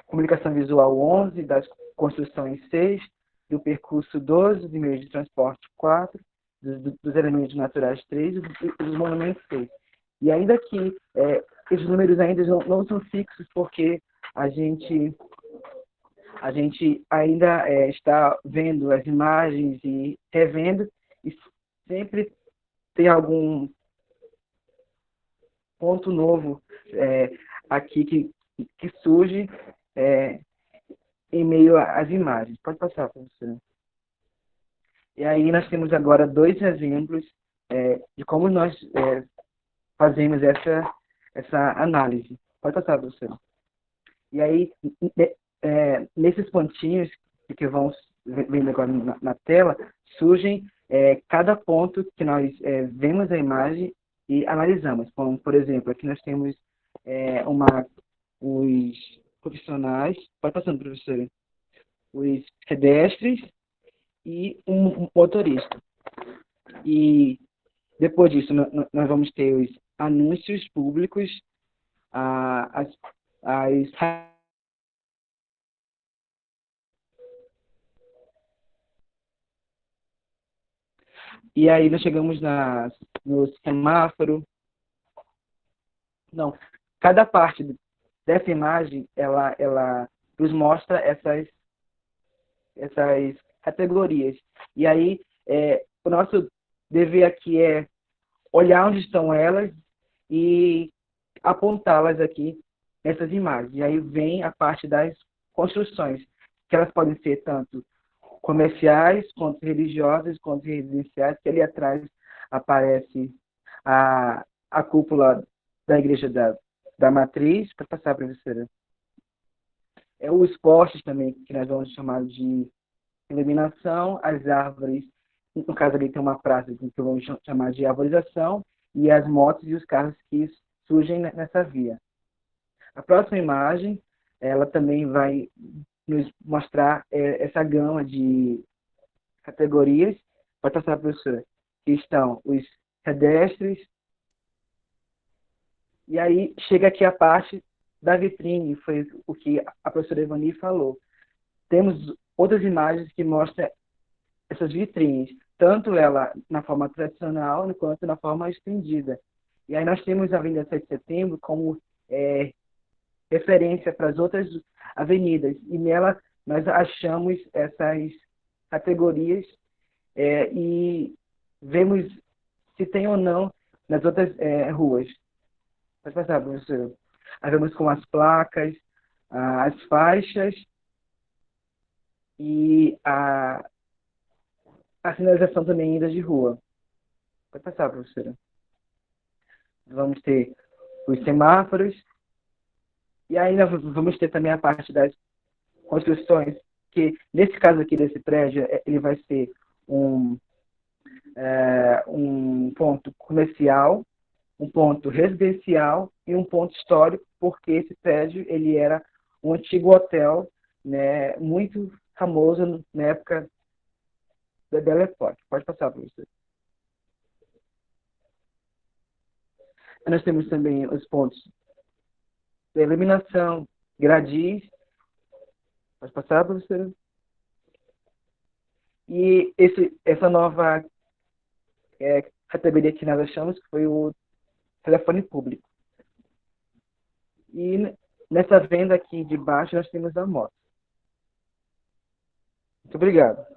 comunicação visual 11, das construções 6, do percurso 12, de meios de transporte 4, dos elementos naturais 3 e dos monumentos 6. E ainda que esses números ainda não são fixos, porque a gente ainda está vendo as imagens e revendo, e sempre tem algum ponto novo aqui que surge em meio às imagens. Pode passar, professor. E aí nós temos agora 2 exemplos de como nós fazemos essa análise. Pode passar, professor. E aí, nesses pontinhos que vão vendo agora na tela, surgem cada ponto que nós vemos a imagem e analisamos. Como, por exemplo, aqui nós temos os profissionais, pode passando, professora, os pedestres e um motorista. E depois disso, nós vamos ter os anúncios públicos, e aí nós chegamos no semáforo. Não, cada parte dessa imagem, ela nos mostra essas categorias. E aí, o nosso dever aqui é olhar onde estão elas e apontá-las aqui nessas imagens. E aí vem a parte das construções, que elas podem ser tanto comerciais, quanto religiosas, quanto residenciais, que ali atrás aparece a cúpula da igreja da Matriz. Para passar, professora. Os postes também, que nós vamos chamar de iluminação, as árvores, no caso ali tem uma praça que vamos chamar de arborização, e as motos e os carros que surgem nessa via. A próxima imagem, ela também vai nos mostrar essa gama de categorias. Pode passar, professora. Que estão os pedestres, e aí chega aqui a parte da vitrine, foi o que a professora Evani falou. Temos outras imagens que mostram essas vitrines, tanto ela na forma tradicional quanto na forma estendida. E aí nós temos a Avenida 7 de Setembro como referência para as outras avenidas, e nela nós achamos essas categorias e vemos se tem ou não nas outras ruas. Pode passar, professor. Nós vemos com as placas, as faixas e a sinalização também ainda de rua. Pode passar, professora. Vamos ter os semáforos, e aí nós vamos ter também a parte das construções, que nesse caso aqui desse prédio, ele vai ser um ponto comercial, um ponto residencial e um ponto histórico, porque esse prédio ele era um antigo hotel, né, muito famoso na época da Belle Époque. Pode passar, professor. Nós temos também os pontos da iluminação, gradis. Pode passar, professora. E essa nova categoria que nós achamos que foi o telefone público. E nessa venda aqui de baixo nós temos a moto. Muito obrigado.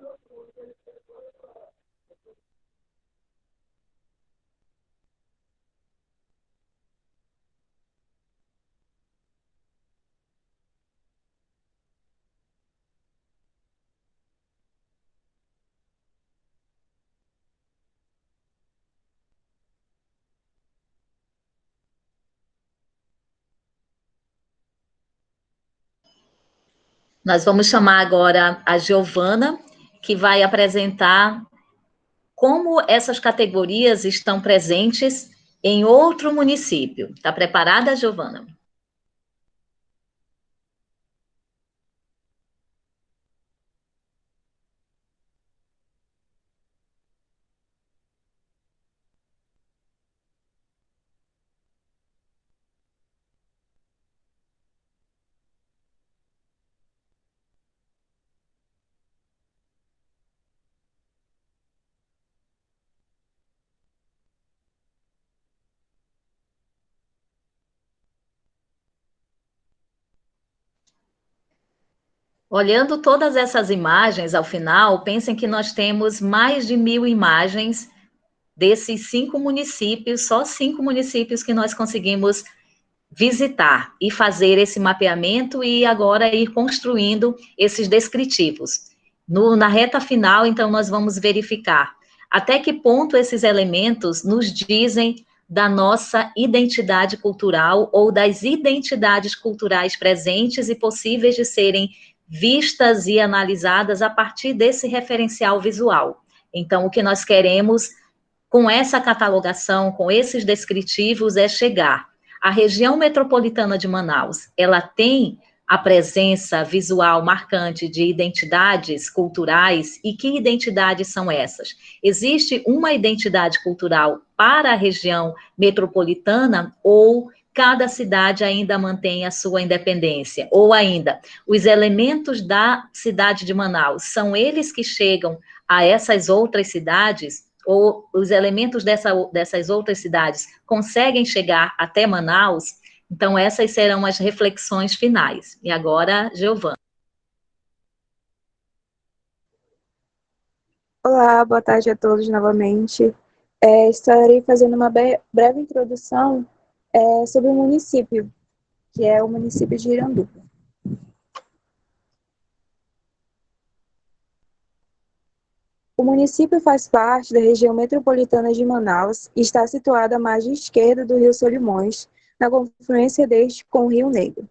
Nós vamos chamar agora a Giovana, que vai apresentar como essas categorias estão presentes em outro município. Está preparada, Giovana? Olhando todas essas imagens, ao final, pensem que nós temos mais de 1.000 imagens desses 5 municípios, só 5 municípios que nós conseguimos visitar e fazer esse mapeamento e agora ir construindo esses descritivos. Na reta final, então, nós vamos verificar até que ponto esses elementos nos dizem da nossa identidade cultural ou das identidades culturais presentes e possíveis de serem vistas e analisadas a partir desse referencial visual. Então, o que nós queremos com essa catalogação, com esses descritivos, é chegar. A região metropolitana de Manaus, ela tem a presença visual marcante de identidades culturais, e que identidades são essas? Existe uma identidade cultural para a região metropolitana ou cada cidade ainda mantém a sua independência? Ou ainda, os elementos da cidade de Manaus, são eles que chegam a essas outras cidades? Ou os elementos dessas outras cidades conseguem chegar até Manaus? Então, essas serão as reflexões finais. E agora, Giovana. Olá, boa tarde a todos novamente. Estarei fazendo uma breve introdução sobre o município, que é o município de Iranduba. O município faz parte da região metropolitana de Manaus e está situado à margem esquerda do rio Solimões, na confluência deste com o Rio Negro.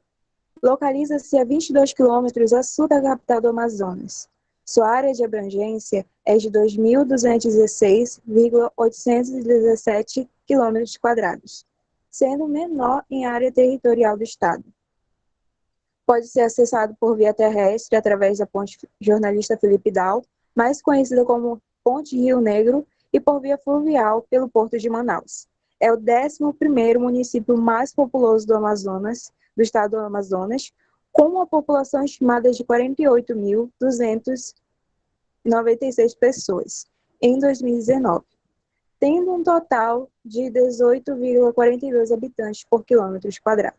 Localiza-se a 22 quilômetros a sul da capital do Amazonas. Sua área de abrangência é de 2.216,817 km², sendo menor em área territorial do estado. Pode ser acessado por via terrestre através da Ponte Jornalista Felipe Dal, mais conhecida como Ponte Rio Negro, e por via fluvial pelo Porto de Manaus. É o 11º município mais populoso do Amazonas, do estado do Amazonas, com uma população estimada de 48.296 pessoas em 2019, tendo um total de 18,42 habitantes por km².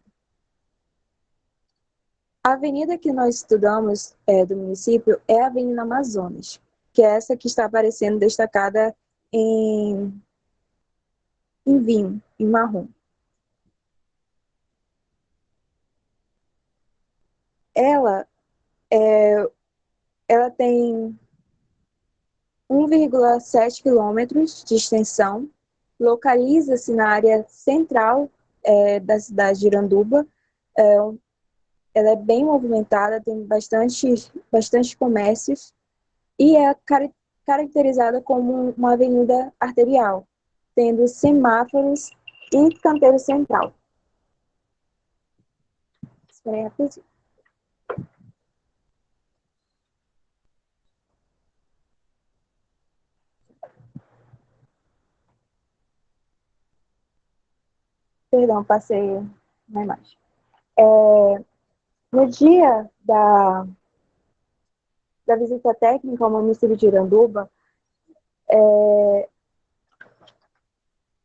A avenida que nós estudamos do município é a Avenida Amazonas, que é essa que está aparecendo destacada em vinho, em marrom. Ela tem 1,7 quilômetros de extensão, localiza-se na área central da cidade de Iranduba. Ela é bem movimentada, tem bastante comércios e é caracterizada como uma avenida arterial, tendo semáforos e canteiro central. Espera aí rapidinho. Perdão, passei na imagem. No dia da visita técnica ao município de Iranduba,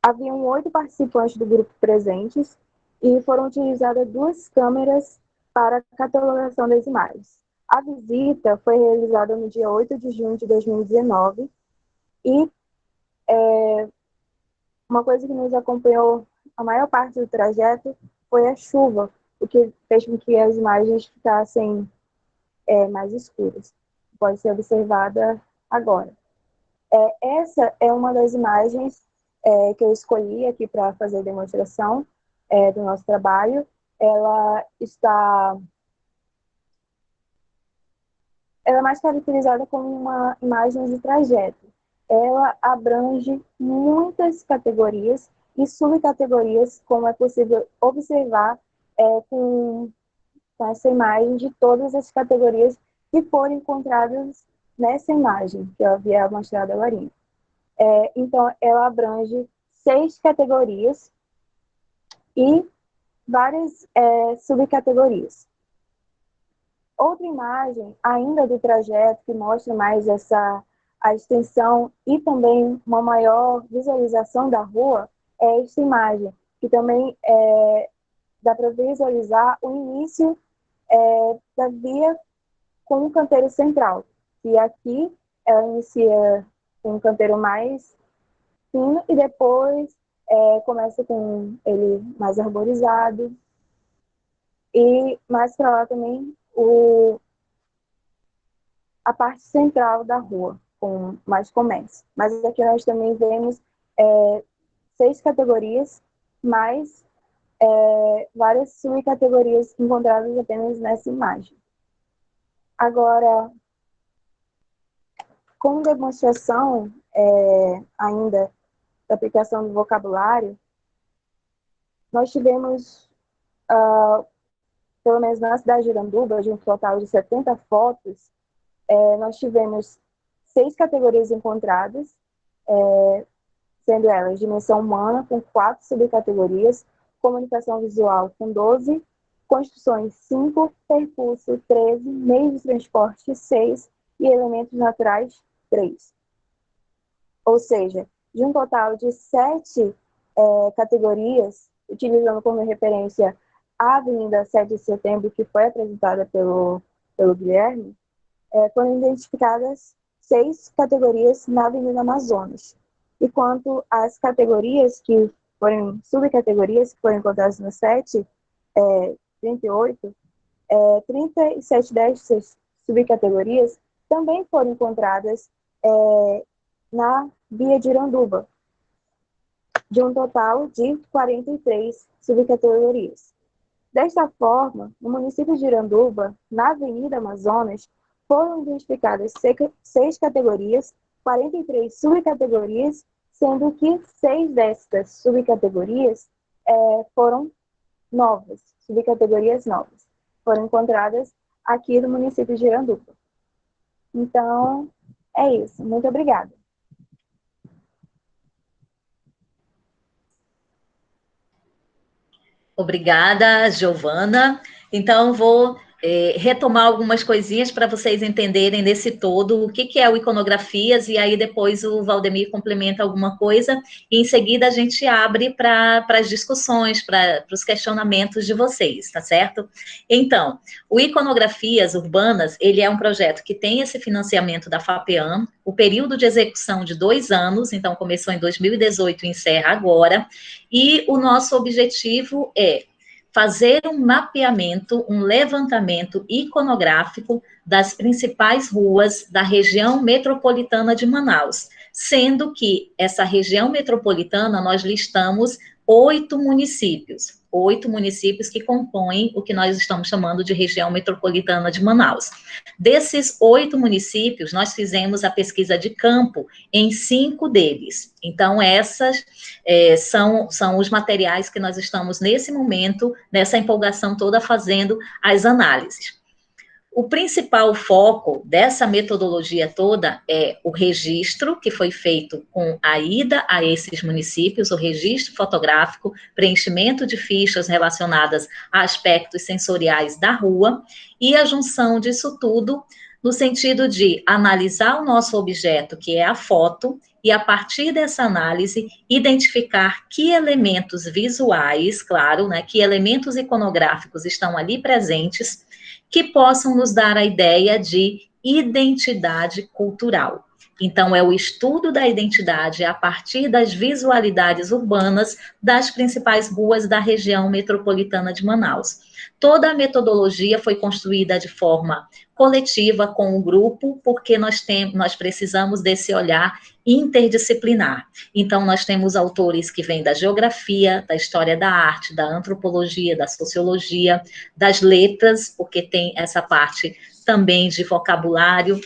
haviam 8 participantes do grupo presentes e foram utilizadas 2 câmeras para a catalogação das imagens. A visita foi realizada no dia 8 de junho de 2019 e uma coisa que nos acompanhou a maior parte do trajeto foi a chuva, o que fez com que as imagens ficassem mais escuras. Pode ser observada agora. Essa é uma das imagens que eu escolhi aqui para fazer a demonstração do nosso trabalho. Ela é mais caracterizada como uma imagem de trajeto. Ela abrange muitas categorias e subcategorias, como é possível observar com essa imagem, de todas as categorias que foram encontradas nessa imagem que eu havia mostrado agora. Então, ela abrange 6 categorias e várias subcategorias. Outra imagem, ainda do trajeto, que mostra mais a extensão e também uma maior visualização da rua, é esta imagem, que também dá para visualizar o início da via com o canteiro central, que aqui ela inicia com um canteiro mais fino e depois começa com ele mais arborizado. E mais para lá também a parte central da rua, com mais comércio. Mas aqui nós também vemos 6 categorias, mais várias subcategorias encontradas apenas nessa imagem. Agora, como demonstração ainda da aplicação do vocabulário, nós tivemos, pelo menos na cidade de Iranduba, de um total de 70 fotos, nós tivemos 6 categorias encontradas, sendo elas dimensão humana, com 4 subcategorias, comunicação visual, com 12, construções, 5, percurso, 13, meios de transporte, 6 e elementos naturais, 3. Ou seja, de um total de 7 categorias, utilizando como referência a Avenida 7 de Setembro, que foi apresentada pelo Guilherme, foram identificadas 6 categorias na Avenida Amazonas. E quanto às categorias subcategorias que foram encontradas no 7, 38, 37 dessas subcategorias também foram encontradas na Via de Iranduba, de um total de 43 subcategorias. Desta forma, no município de Iranduba, na Avenida Amazonas, foram identificadas 6 categorias, 43 subcategorias, sendo que 6 destas subcategorias foram novas, subcategorias novas. Foram encontradas aqui no município de Iranduba. Então, é isso. Muito obrigada. Obrigada, Giovana. Então, vou retomar algumas coisinhas para vocês entenderem nesse todo o que é o Iconografias, e aí depois o Valdemir complementa alguma coisa, e em seguida a gente abre para as discussões, para os questionamentos de vocês, tá certo? Então, o Iconografias Urbanas, ele é um projeto que tem esse financiamento da FAPEAM, o período de execução de 2 anos, então começou em 2018 e encerra agora, e o nosso objetivo é fazer um mapeamento, um levantamento iconográfico das principais ruas da região metropolitana de Manaus, sendo que essa região metropolitana nós listamos 8 municípios que compõem o que nós estamos chamando de região metropolitana de Manaus. Desses 8 municípios, nós fizemos a pesquisa de campo em 5 deles. Então, essas são os materiais que nós estamos, nesse momento, nessa empolgação toda, fazendo as análises. O principal foco dessa metodologia toda é o registro, que foi feito com a ida a esses municípios, o registro fotográfico, preenchimento de fichas relacionadas a aspectos sensoriais da rua, e a junção disso tudo no sentido de analisar o nosso objeto, que é a foto, e a partir dessa análise, identificar que elementos visuais, claro, né, que elementos iconográficos estão ali presentes, que possam nos dar a ideia de identidade cultural. Então, é o estudo da identidade a partir das visualidades urbanas das principais ruas da região metropolitana de Manaus. Toda a metodologia foi construída de forma coletiva com o grupo, porque nós precisamos desse olhar interdisciplinar. Então, nós temos autores que vêm da geografia, da história da arte, da antropologia, da sociologia, das letras, porque tem essa parte também de vocabulário.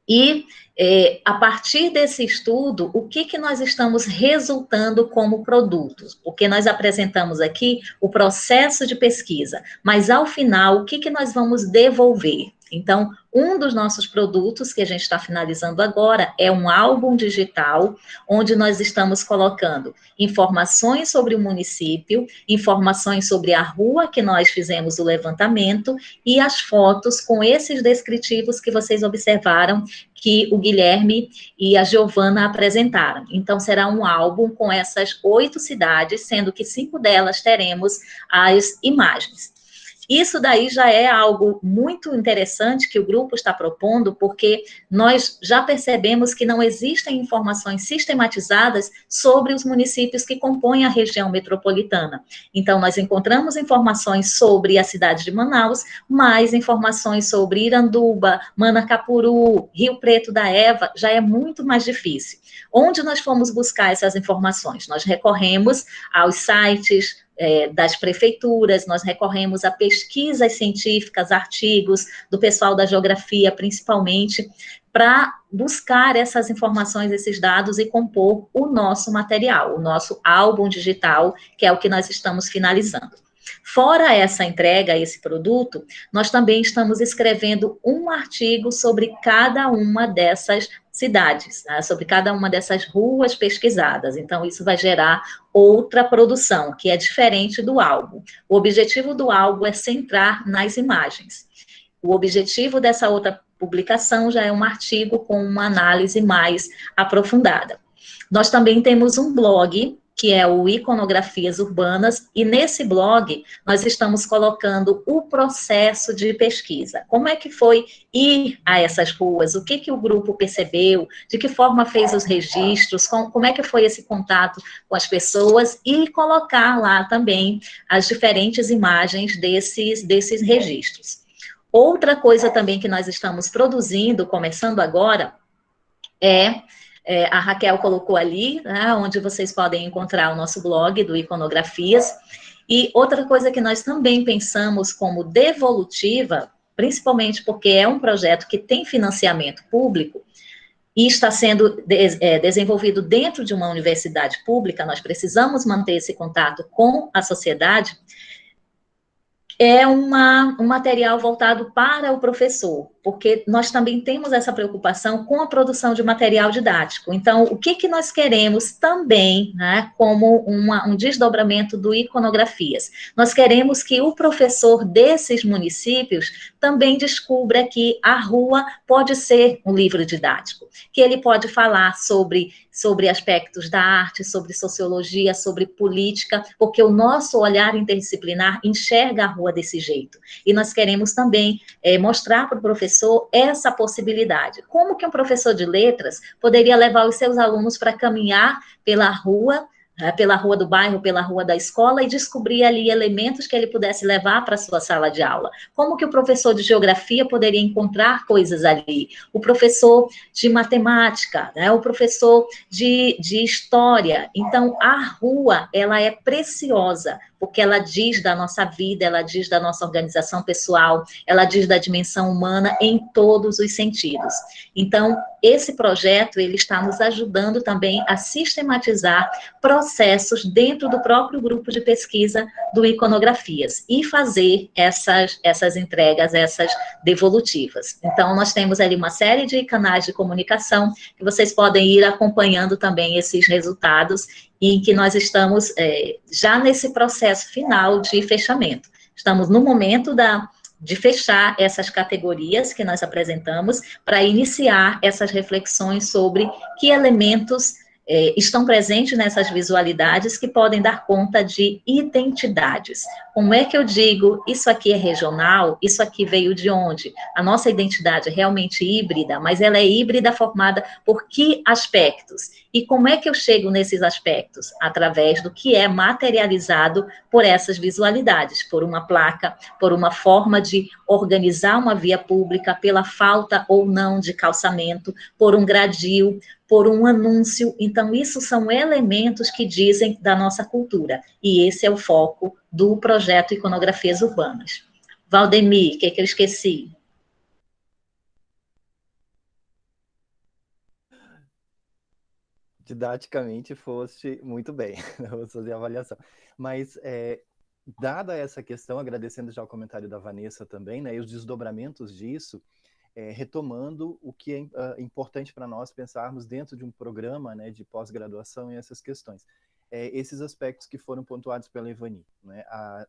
E, a partir desse estudo, o que nós estamos resultando como produtos? Porque nós apresentamos aqui o processo de pesquisa, mas, ao final, o que nós vamos devolver? Então, um dos nossos produtos que a gente está finalizando agora é um álbum digital, onde nós estamos colocando informações sobre o município, informações sobre a rua que nós fizemos o levantamento e as fotos com esses descritivos que vocês observaram que o Guilherme e a Giovana apresentaram. Então, será um álbum com essas 8 cidades, sendo que 5 delas teremos as imagens. Isso daí já é algo muito interessante que o grupo está propondo, porque nós já percebemos que não existem informações sistematizadas sobre os municípios que compõem a região metropolitana. Então, nós encontramos informações sobre a cidade de Manaus, mais informações sobre Iranduba, Manacapuru, Rio Preto da Eva, já é muito mais difícil. Onde nós fomos buscar essas informações? Nós recorremos aos sites das prefeituras, nós recorremos a pesquisas científicas, artigos do pessoal da geografia, principalmente, para buscar essas informações, esses dados e compor o nosso material, o nosso álbum digital, que é o que nós estamos finalizando. Fora essa entrega, esse produto, nós também estamos escrevendo um artigo sobre cada uma dessas cidades, né, sobre cada uma dessas ruas pesquisadas. Então, isso vai gerar outra produção, que é diferente do álbum. O objetivo do álbum é centrar nas imagens. O objetivo dessa outra publicação já é um artigo com uma análise mais aprofundada. Nós também temos um blog, que é o Iconografias Urbanas, e nesse blog nós estamos colocando o processo de pesquisa. Como é que foi ir a essas ruas? O que o grupo percebeu? De que forma fez os registros? Como é que foi esse contato com as pessoas? E colocar lá também as diferentes imagens desses registros. Outra coisa também que nós estamos produzindo, começando agora, a Raquel colocou ali, né, onde vocês podem encontrar o nosso blog do Iconografias. E outra coisa que nós também pensamos como devolutiva, principalmente porque é um projeto que tem financiamento público e está sendo desenvolvido dentro de uma universidade pública, nós precisamos manter esse contato com a sociedade, é um material voltado para o professor, porque nós também temos essa preocupação com a produção de material didático. Então, o que nós queremos também, né, como um desdobramento do Iconografias? Nós queremos que o professor desses municípios também descubra que a rua pode ser um livro didático, que ele pode falar sobre aspectos da arte, sobre sociologia, sobre política, porque o nosso olhar interdisciplinar enxerga a rua desse jeito. E nós queremos também mostrar para o professor essa possibilidade. Como que um professor de letras poderia levar os seus alunos para caminhar pela rua do bairro, pela rua da escola, e descobrir ali elementos que ele pudesse levar para a sua sala de aula? Como que o professor de geografia poderia encontrar coisas ali? O professor de matemática, né? O professor de história. Então, a rua, ela é preciosa, porque ela diz da nossa vida, ela diz da nossa organização pessoal, ela diz da dimensão humana em todos os sentidos. Então, esse projeto, ele está nos ajudando também a sistematizar processos dentro do próprio grupo de pesquisa do Iconografias e fazer essas entregas, essas devolutivas. Então, nós temos ali uma série de canais de comunicação que vocês podem ir acompanhando também esses resultados, em que nós estamos já nesse processo final de fechamento. Estamos no momento de fechar essas categorias que nós apresentamos para iniciar essas reflexões sobre que elementos estão presentes nessas visualidades que podem dar conta de identidades. Como é que eu digo, isso aqui é regional, isso aqui veio de onde? A nossa identidade é realmente híbrida, mas ela é híbrida formada por que aspectos? E como é que eu chego nesses aspectos? Através do que é materializado por essas visualidades, por uma placa, por uma forma de organizar uma via pública, pela falta ou não de calçamento, por um gradil, por um anúncio. Então, isso são elementos que dizem da nossa cultura. E esse é o foco do projeto Iconografias Urbanas. Valdemir, o que eu esqueci? Didaticamente foste muito bem, vou fazer a avaliação. Mas, dada essa questão, agradecendo já o comentário da Vanessa também, né, e os desdobramentos disso, retomando o que é importante para nós pensarmos dentro de um programa, né, de pós-graduação e essas questões. Esses aspectos que foram pontuados pela Ivani, né,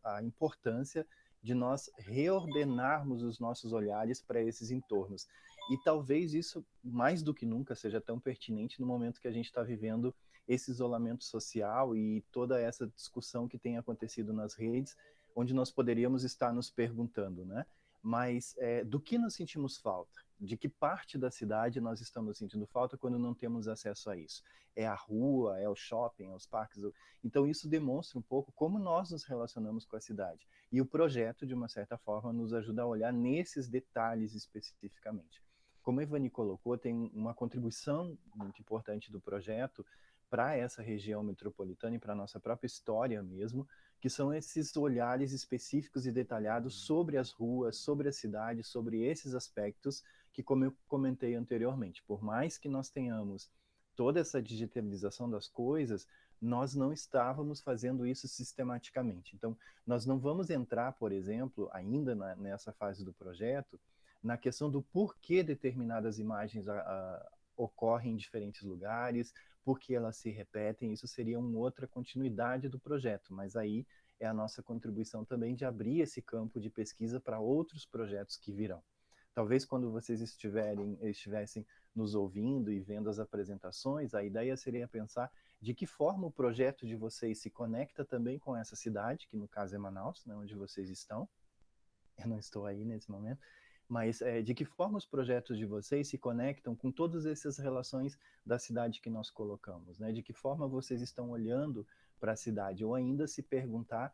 a importância de nós reordenarmos os nossos olhares para esses entornos. E talvez isso, mais do que nunca, seja tão pertinente no momento que a gente está vivendo esse isolamento social e toda essa discussão que tem acontecido nas redes, onde nós poderíamos estar nos perguntando, né? Mas do que nós sentimos falta? De que parte da cidade nós estamos sentindo falta quando não temos acesso a isso? É a rua, é o shopping, é os parques? Então isso demonstra um pouco como nós nos relacionamos com a cidade. E o projeto, de uma certa forma, nos ajuda a olhar nesses detalhes especificamente. Como a Ivani colocou, tem uma contribuição muito importante do projeto para essa região metropolitana e para a nossa própria história mesmo, que são esses olhares específicos e detalhados sobre as ruas, sobre a cidade, sobre esses aspectos que, como eu comentei anteriormente, por mais que nós tenhamos toda essa digitalização das coisas, nós não estávamos fazendo isso sistematicamente. Então, nós não vamos entrar, por exemplo, ainda nessa fase do projeto, na questão do porquê determinadas imagens ocorrem em diferentes lugares, porque elas se repetem. Isso seria uma outra continuidade do projeto, mas aí é a nossa contribuição também de abrir esse campo de pesquisa para outros projetos que virão. Talvez quando vocês estivessem nos ouvindo e vendo as apresentações, a ideia seria pensar de que forma o projeto de vocês se conecta também com essa cidade, que no caso é Manaus, né, onde vocês estão. Eu não estou aí nesse momento. Mas de que forma os projetos de vocês se conectam com todas essas relações da cidade que nós colocamos, né? De que forma vocês estão olhando para a cidade, ou ainda se perguntar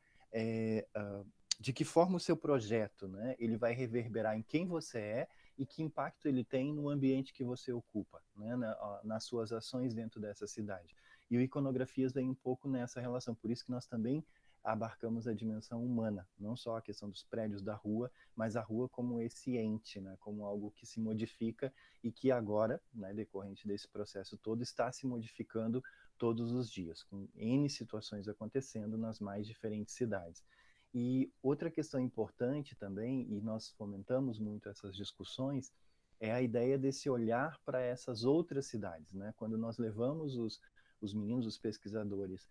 de que forma o seu projeto, né, ele vai reverberar em quem você é e que impacto ele tem no ambiente que você ocupa, né, nas suas ações dentro dessa cidade. E o Iconografias vem um pouco nessa relação, por isso que nós também abarcamos a dimensão humana, não só a questão dos prédios da rua, mas a rua como esse ente, né, como algo que se modifica e que agora, né, decorrente desse processo todo, está se modificando todos os dias, com N situações acontecendo nas mais diferentes cidades. E outra questão importante também, e nós fomentamos muito essas discussões, é a ideia desse olhar para essas outras cidades, né? Quando nós levamos os meninos, os pesquisadores,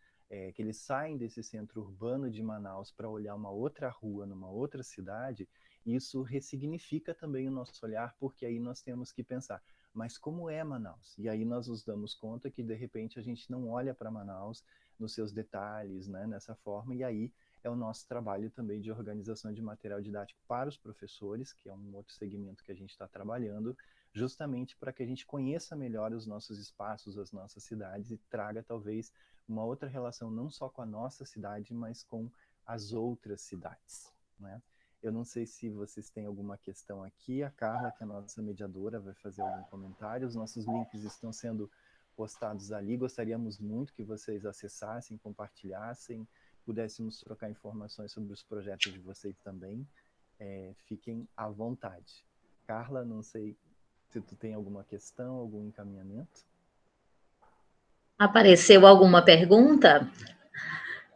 que eles saem desse centro urbano de Manaus para olhar uma outra rua numa outra cidade, isso ressignifica também o nosso olhar, porque aí nós temos que pensar, mas como é Manaus? E aí nós nos damos conta que, de repente, a gente não olha para Manaus nos seus detalhes, né, nessa forma, e aí é o nosso trabalho também de organização de material didático para os professores, que é um outro segmento que a gente está trabalhando, justamente para que a gente conheça melhor os nossos espaços, as nossas cidades e traga talvez uma outra relação não só com a nossa cidade, mas com as outras cidades, né? Eu não sei se vocês têm alguma questão aqui. A Carla, que é a nossa mediadora, vai fazer algum comentário. Os nossos links estão sendo postados ali. Gostaríamos muito que vocês acessassem, compartilhassem, pudéssemos trocar informações sobre os projetos de vocês também. Fiquem à vontade. Carla, não sei se tu tem alguma questão, algum encaminhamento. Apareceu alguma pergunta?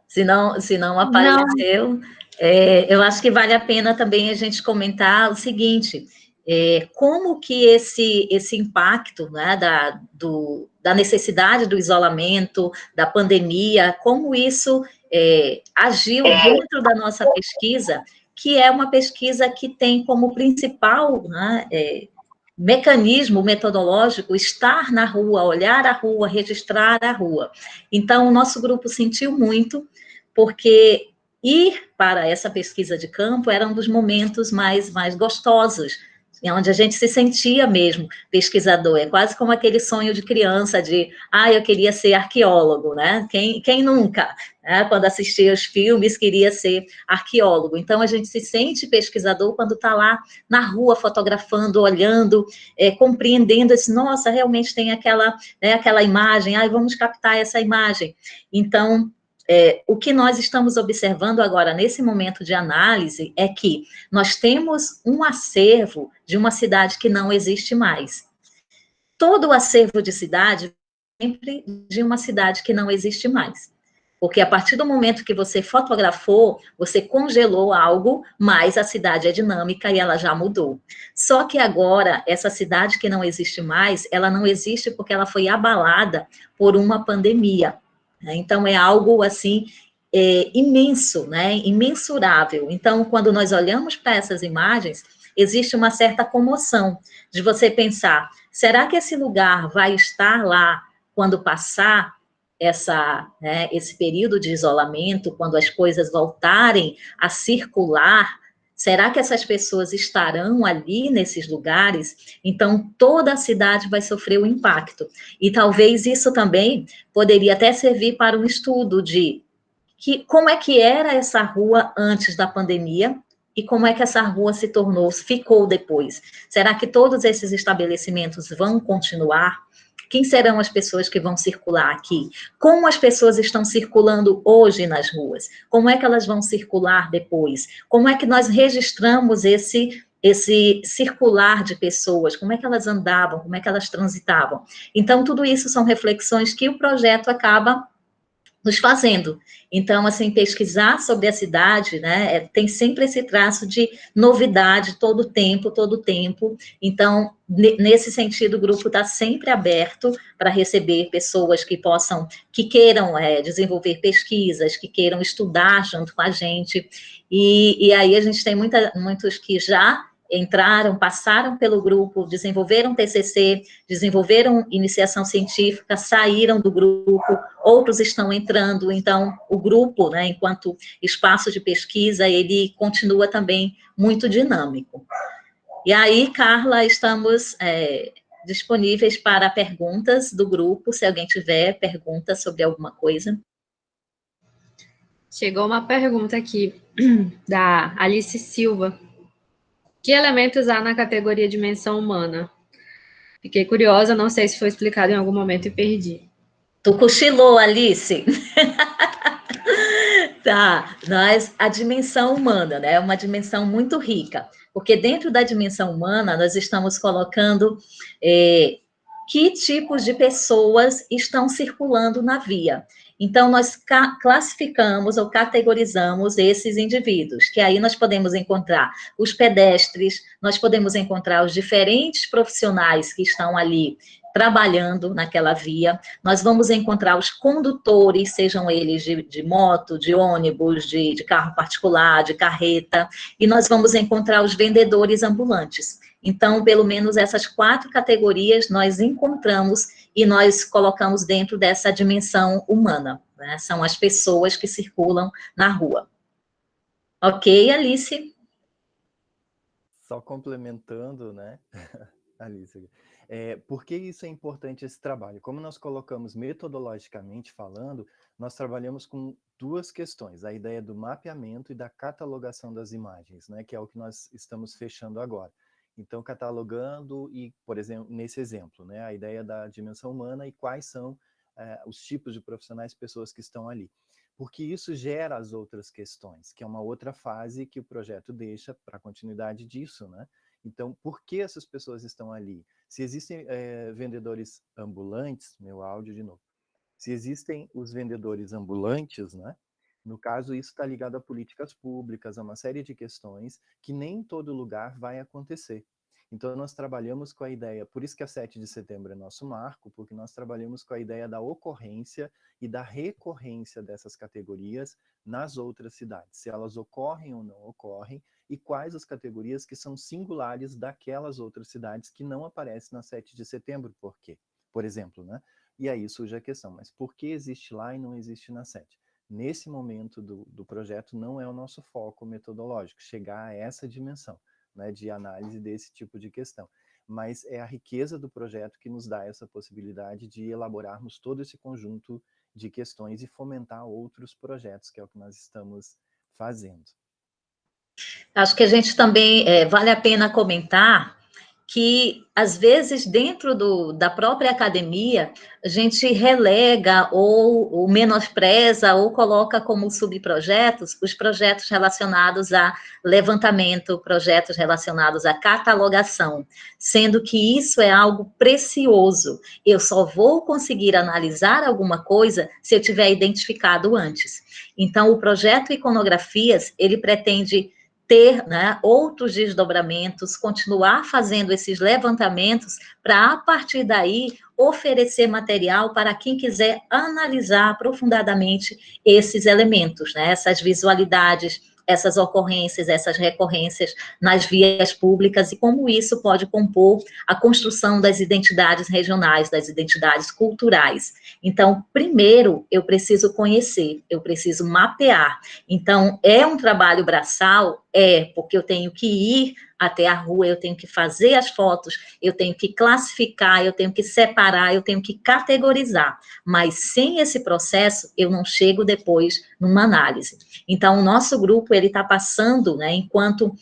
Se não apareceu, eu acho que vale a pena também a gente comentar o seguinte, como que esse impacto, né, da necessidade do isolamento, da pandemia, como isso agiu dentro da nossa pesquisa, que é uma pesquisa que tem como principal, né, mecanismo metodológico estar na rua, olhar a rua, registrar a rua. Então, o nosso grupo sentiu muito, porque ir para essa pesquisa de campo era um dos momentos mais gostosos, onde a gente se sentia mesmo pesquisador. É quase como aquele sonho de criança de, eu queria ser arqueólogo, né? Quem nunca, né? Quando assistia os filmes, queria ser arqueólogo. Então, a gente se sente pesquisador quando está lá na rua, fotografando, olhando, compreendendo, nossa, realmente tem aquela imagem, vamos captar essa imagem. Então, o que nós estamos observando agora, nesse momento de análise, é que nós temos um acervo de uma cidade que não existe mais. Todo o acervo de cidade, sempre de uma cidade que não existe mais. Porque a partir do momento que você fotografou, você congelou algo, mas a cidade é dinâmica e ela já mudou. Só que agora, essa cidade que não existe mais, ela não existe porque ela foi abalada por uma pandemia. Então, é algo, assim, imenso, né? Imensurável. Então, quando nós olhamos para essas imagens, existe uma certa comoção de você pensar, será que esse lugar vai estar lá quando passar esse período de isolamento, quando as coisas voltarem a circular, será que essas pessoas estarão ali nesses lugares? Então, toda a cidade vai sofrer o impacto. E talvez isso também poderia até servir para um estudo de como é que era essa rua antes da pandemia e como é que essa rua ficou depois. Será que todos esses estabelecimentos vão continuar? Quem serão as pessoas que vão circular aqui? Como as pessoas estão circulando hoje nas ruas? Como é que elas vão circular depois? Como é que nós registramos esse circular de pessoas? Como é que elas andavam? Como é que elas transitavam? Então, tudo isso são reflexões que o projeto acaba nos fazendo. Então, assim, pesquisar sobre a cidade, né, tem sempre esse traço de novidade todo tempo. Então, nesse sentido, o grupo está sempre aberto para receber pessoas que queiram desenvolver pesquisas, que queiram estudar junto com a gente, e aí a gente tem muitos que já entraram, passaram pelo grupo, desenvolveram TCC, desenvolveram iniciação científica, saíram do grupo, outros estão entrando. Então, o grupo, né, enquanto espaço de pesquisa, ele continua também muito dinâmico. E aí, Carla, estamos disponíveis para perguntas do grupo, se alguém tiver pergunta sobre alguma coisa. Chegou uma pergunta aqui da Alice Silva. Que elementos há na categoria dimensão humana? Fiquei curiosa, não sei se foi explicado em algum momento e perdi. Tu cochilou, Alice. Tá, a dimensão humana, né, é uma dimensão muito rica, porque dentro da dimensão humana nós estamos colocando que tipos de pessoas estão circulando na via. Então, nós classificamos ou categorizamos esses indivíduos, que aí nós podemos encontrar os pedestres, nós podemos encontrar os diferentes profissionais que estão ali trabalhando naquela via, nós vamos encontrar os condutores, sejam eles de moto, de ônibus, de carro particular, de carreta, e nós vamos encontrar os vendedores ambulantes. Então, pelo menos essas 4 categorias nós encontramos e nós colocamos dentro dessa dimensão humana, né? São as pessoas que circulam na rua. Ok, Alice? Só complementando, né, Alice, por que isso é importante, esse trabalho? Como nós colocamos metodologicamente falando, nós trabalhamos com 2 questões, a ideia do mapeamento e da catalogação das imagens, né, que é o que nós estamos fechando agora. Então, catalogando e, por exemplo, nesse exemplo, né, a ideia da dimensão humana e quais são os tipos de profissionais, pessoas que estão ali. Porque isso gera as outras questões, que é uma outra fase que o projeto deixa para a continuidade disso, né? Então, por que essas pessoas estão ali? Se existem vendedores ambulantes, meu áudio de novo, se existem os vendedores ambulantes, né? No caso, isso está ligado a políticas públicas, a uma série de questões que nem em todo lugar vai acontecer. Então, nós trabalhamos com a ideia, por isso que a 7 de setembro é nosso marco, porque nós trabalhamos com a ideia da ocorrência e da recorrência dessas categorias nas outras cidades, se elas ocorrem ou não ocorrem, e quais as categorias que são singulares daquelas outras cidades que não aparecem na 7 de setembro, por quê? Por exemplo, né? E aí surge a questão, mas por que existe lá e não existe na 7? Nesse momento do projeto não é o nosso foco metodológico, chegar a essa dimensão, né, de análise desse tipo de questão. Mas é a riqueza do projeto que nos dá essa possibilidade de elaborarmos todo esse conjunto de questões e fomentar outros projetos, que é o que nós estamos fazendo. Acho que a gente também, vale a pena comentar que, às vezes, dentro da própria academia, a gente relega ou menospreza ou coloca como subprojetos os projetos relacionados a levantamento, projetos relacionados à catalogação, sendo que isso é algo precioso. Eu só vou conseguir analisar alguma coisa se eu tiver identificado antes. Então, o projeto Iconografias, ele pretende ter, né, outros desdobramentos, continuar fazendo esses levantamentos para, a partir daí, oferecer material para quem quiser analisar aprofundadamente esses elementos, né, essas visualidades, essas ocorrências, essas recorrências nas vias públicas e como isso pode compor a construção das identidades regionais, das identidades culturais. Então, primeiro, eu preciso conhecer, eu preciso mapear. Então, é um trabalho braçal? É, porque eu tenho que ir até a rua, eu tenho que fazer as fotos, eu tenho que classificar, eu tenho que separar, eu tenho que categorizar. Mas sem esse processo, eu não chego depois numa análise. Então, o nosso grupo, ele está passando, né, enquanto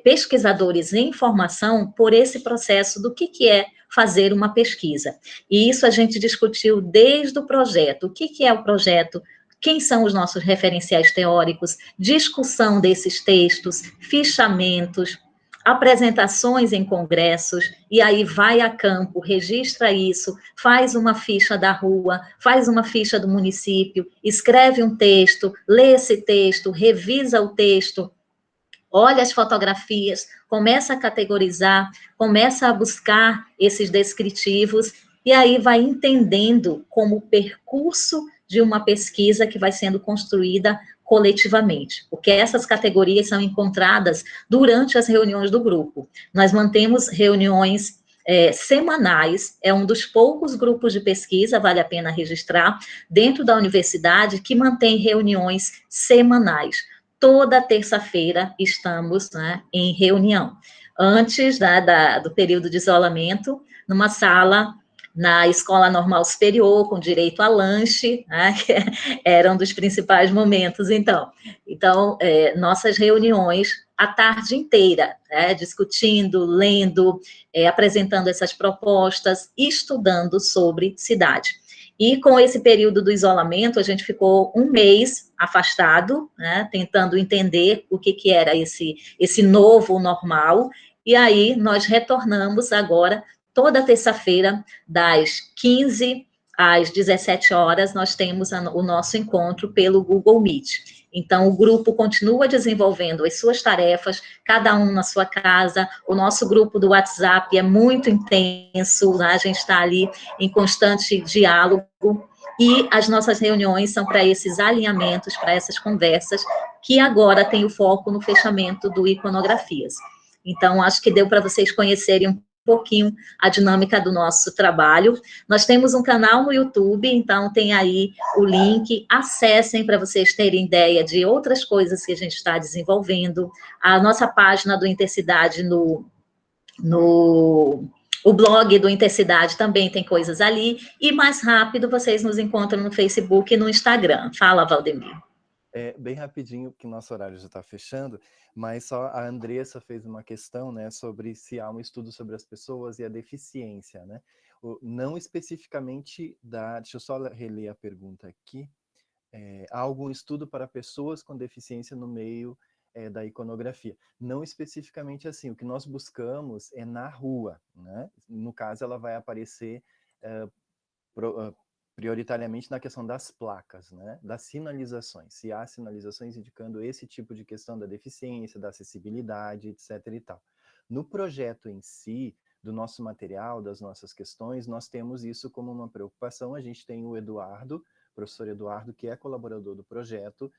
pesquisadores em formação, por esse processo do que é fazer uma pesquisa. E isso a gente discutiu desde o projeto. O que é o projeto? Quem são os nossos referenciais teóricos? Discussão desses textos, fichamentos, apresentações em congressos, e aí vai a campo, registra isso, faz uma ficha da rua, faz uma ficha do município, escreve um texto, lê esse texto, revisa o texto, olha as fotografias, começa a categorizar, começa a buscar esses descritivos, e aí vai entendendo como o percurso de uma pesquisa que vai sendo construída coletivamente, porque essas categorias são encontradas durante as reuniões do grupo. Nós mantemos reuniões semanais, é um dos poucos grupos de pesquisa, vale a pena registrar, dentro da universidade, que mantém reuniões semanais. Toda terça-feira estamos, né, em reunião. Antes do período de isolamento, numa sala na Escola Normal Superior, com direito a lanche, né, que era um dos principais momentos, então. Então, nossas reuniões a tarde inteira, né, discutindo, lendo, apresentando essas propostas, estudando sobre cidade. E com esse período do isolamento, a gente ficou um mês afastado, né, tentando entender o que era esse novo normal, e aí nós retornamos agora, toda terça-feira, das 15 às 17 horas, nós temos o nosso encontro pelo Google Meet. Então, o grupo continua desenvolvendo as suas tarefas, cada um na sua casa. O nosso grupo do WhatsApp é muito intenso, né? A gente está ali em constante diálogo, e as nossas reuniões são para esses alinhamentos, para essas conversas, que agora tem o foco no fechamento do Iconografias. Então, acho que deu para vocês conhecerem um pouquinho a dinâmica do nosso trabalho. Nós temos um canal no YouTube, então tem aí o link, acessem para vocês terem ideia de outras coisas que a gente está desenvolvendo. A nossa página do Intercidade o blog do Intercidade também tem coisas ali, e mais rápido vocês nos encontram no Facebook e no Instagram. Fala, Valdemir. Bem rapidinho, porque nosso horário já está fechando, mas só a Andressa fez uma questão, né, sobre se há um estudo sobre as pessoas e a deficiência, né? Não especificamente deixa eu só reler a pergunta aqui. Há algum estudo para pessoas com deficiência no meio da iconografia? Não especificamente assim, o que nós buscamos é na rua, né? No caso, ela vai aparecer prioritariamente na questão das placas, né? Das sinalizações, se há sinalizações indicando esse tipo de questão da deficiência, da acessibilidade, etc. e tal. No projeto em si, do nosso material, das nossas questões, nós temos isso como uma preocupação. A gente tem o Eduardo, professor Eduardo, que é colaborador do projeto,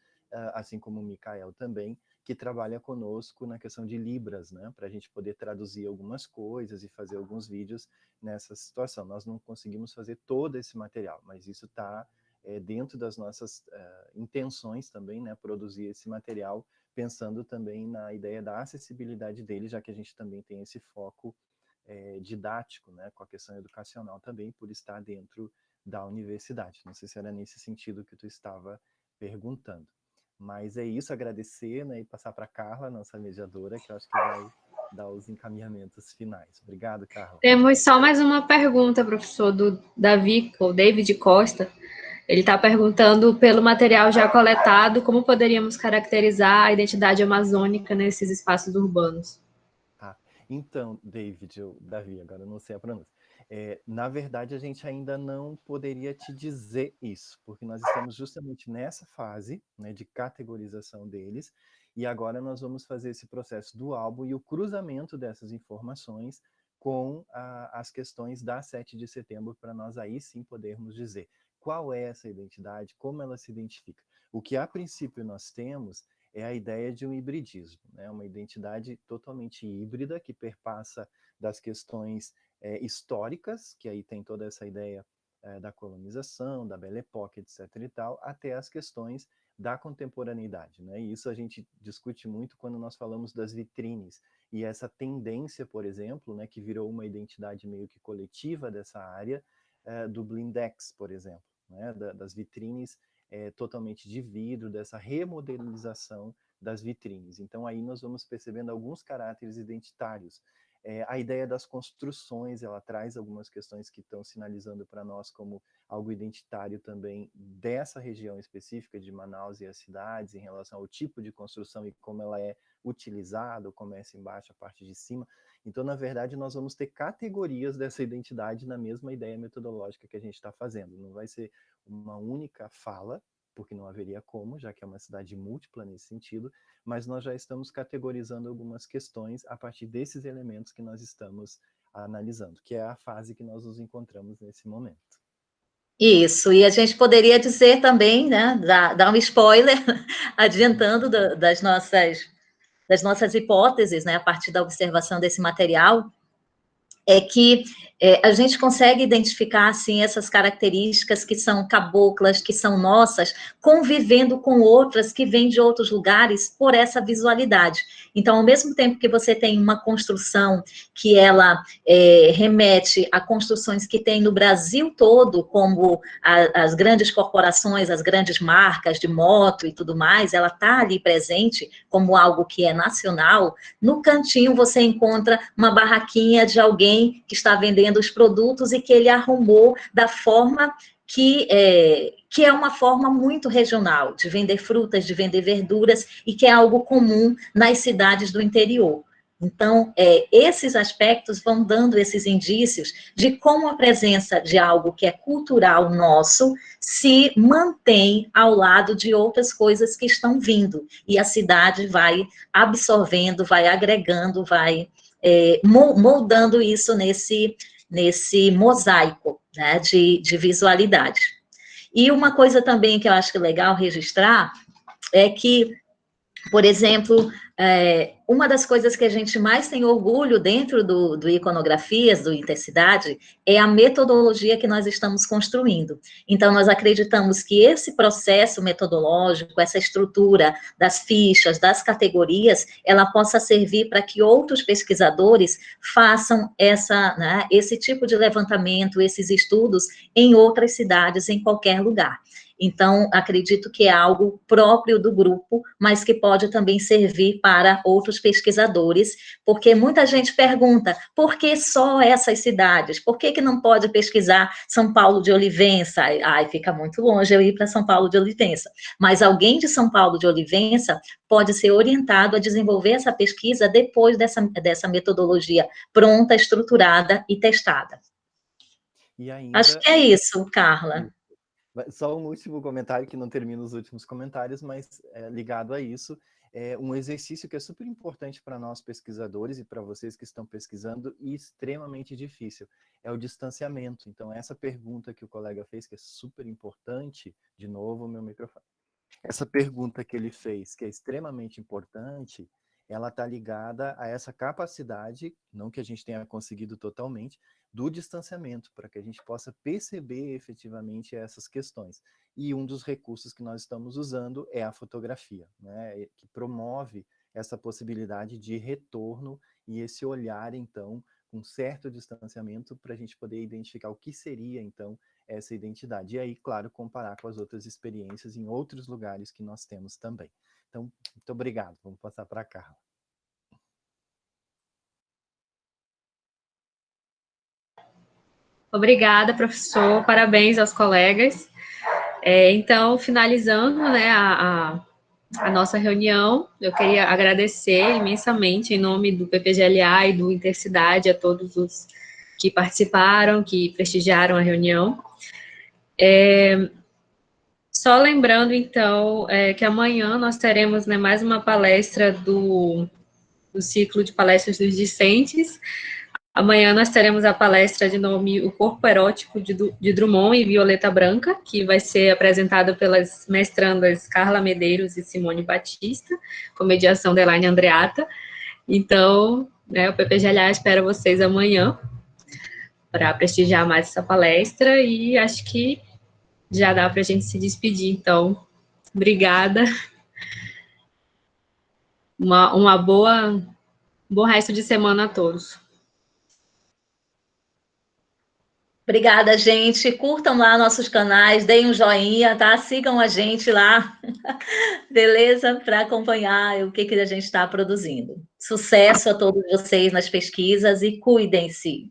assim como o Micael também, que trabalha conosco na questão de Libras, né, para a gente poder traduzir algumas coisas e fazer alguns vídeos nessa situação. Nós não conseguimos fazer todo esse material, mas isso está dentro das nossas intenções também, né, produzir esse material, pensando também na ideia da acessibilidade dele, já que a gente também tem esse foco didático, né, com a questão educacional também, por estar dentro da universidade. Não sei se era nesse sentido que tu estava perguntando. Mas é isso, agradecer, né, e passar para a Carla, nossa mediadora, que eu acho que vai dar os encaminhamentos finais. Obrigado, Carla. Temos só mais uma pergunta, professor, do David Costa. Ele está perguntando, pelo material já coletado, como poderíamos caracterizar a identidade amazônica nesses espaços urbanos? Então, Davi, agora eu não sei a pronúncia. Na verdade, a gente ainda não poderia te dizer isso, porque nós estamos justamente nessa fase, né, de categorização deles, e agora nós vamos fazer esse processo do álbum e o cruzamento dessas informações com as questões da 7 de setembro, para nós aí sim podermos dizer qual é essa identidade, como ela se identifica. O que a princípio nós temos é a ideia de um hibridismo, né? Uma identidade totalmente híbrida que perpassa das questões históricas, que aí tem toda essa ideia da colonização, da Belle Époque, etc. e tal, até as questões da contemporaneidade, né? E isso a gente discute muito quando nós falamos das vitrines, e essa tendência, por exemplo, né, que virou uma identidade meio que coletiva dessa área, do blindex, por exemplo, né, das vitrines totalmente de vidro, dessa remodelização das vitrines. Então aí nós vamos percebendo alguns caráteres identitários. A ideia das construções, ela traz algumas questões que estão sinalizando para nós como algo identitário também dessa região específica de Manaus e as cidades, em relação ao tipo de construção e como ela é utilizada, começa embaixo, a parte de cima. Então, na verdade, nós vamos ter categorias dessa identidade na mesma ideia metodológica que a gente está fazendo. Não vai ser uma única fala, porque não haveria como, já que é uma cidade múltipla nesse sentido, mas nós já estamos categorizando algumas questões a partir desses elementos que nós estamos analisando, que é a fase que nós nos encontramos nesse momento. Isso, e a gente poderia dizer também, né, dar um spoiler, adiantando das nossas hipóteses, né, a partir da observação desse material, é que a gente consegue identificar, assim, essas características que são caboclas, que são nossas, convivendo com outras que vêm de outros lugares por essa visualidade. Então, ao mesmo tempo que você tem uma construção que ela remete a construções que tem no Brasil todo, como as grandes corporações, as grandes marcas de moto e tudo mais, ela está ali presente como algo que é nacional. No cantinho você encontra uma barraquinha de alguém que está vendendo os produtos e que ele arrumou da forma que é uma forma muito regional, de vender frutas, de vender verduras, e que é algo comum nas cidades do interior. Então, esses aspectos vão dando esses indícios de como a presença de algo que é cultural nosso se mantém ao lado de outras coisas que estão vindo, e a cidade vai absorvendo, vai agregando, vai moldando isso nesse mosaico, né, de visualidade. E uma coisa também que eu acho que é legal registrar é que, por exemplo, uma das coisas que a gente mais tem orgulho dentro do Iconografias, do Intercidade, é a metodologia que nós estamos construindo. Então, nós acreditamos que esse processo metodológico, essa estrutura das fichas, das categorias, ela possa servir para que outros pesquisadores façam esse tipo de levantamento, esses estudos em outras cidades, em qualquer lugar. Então, acredito que é algo próprio do grupo, mas que pode também servir para outros pesquisadores, porque muita gente pergunta, por que só essas cidades? Por que não pode pesquisar São Paulo de Olivença? Ai, fica muito longe eu ir para São Paulo de Olivença. Mas alguém de São Paulo de Olivença pode ser orientado a desenvolver essa pesquisa depois dessa metodologia pronta, estruturada e testada. E ainda... Acho que é isso, Carla. Só um último comentário, que não termina os últimos comentários, mas ligado a isso, um exercício que é super importante para nós pesquisadores e para vocês que estão pesquisando, e extremamente difícil, é o distanciamento. Então, essa pergunta que o colega fez, que é super importante, de novo, o meu microfone. Essa pergunta que ele fez, que é extremamente importante, ela está ligada a essa capacidade, não que a gente tenha conseguido totalmente, do distanciamento, para que a gente possa perceber efetivamente essas questões. E um dos recursos que nós estamos usando é a fotografia, né, que promove essa possibilidade de retorno e esse olhar, então, com certo distanciamento, para a gente poder identificar o que seria, então, essa identidade. E aí, claro, comparar com as outras experiências em outros lugares que nós temos também. Então, muito obrigado. Vamos passar para a Carla. Obrigada, professor. Parabéns aos colegas. Então, finalizando, né, a nossa reunião, eu queria agradecer imensamente, em nome do PPGLA e do Intercidade, a todos os que participaram, que prestigiaram a reunião. Só lembrando, então, que amanhã nós teremos, né, mais uma palestra do ciclo de palestras dos discentes, Amanhã nós teremos a palestra de nome O Corpo Erótico de Drummond e Violeta Branca, que vai ser apresentada pelas mestrandas Carla Medeiros e Simone Batista, com mediação da Elaine Andreata. Então, né, o PPGLA espera vocês amanhã para prestigiar mais essa palestra, e acho que já dá para a gente se despedir. Então, obrigada. Um bom resto de semana a todos. Obrigada, gente. Curtam lá nossos canais, deem um joinha, tá? Sigam a gente lá, beleza? Para acompanhar o que a gente está produzindo. Sucesso a todos vocês nas pesquisas e cuidem-se.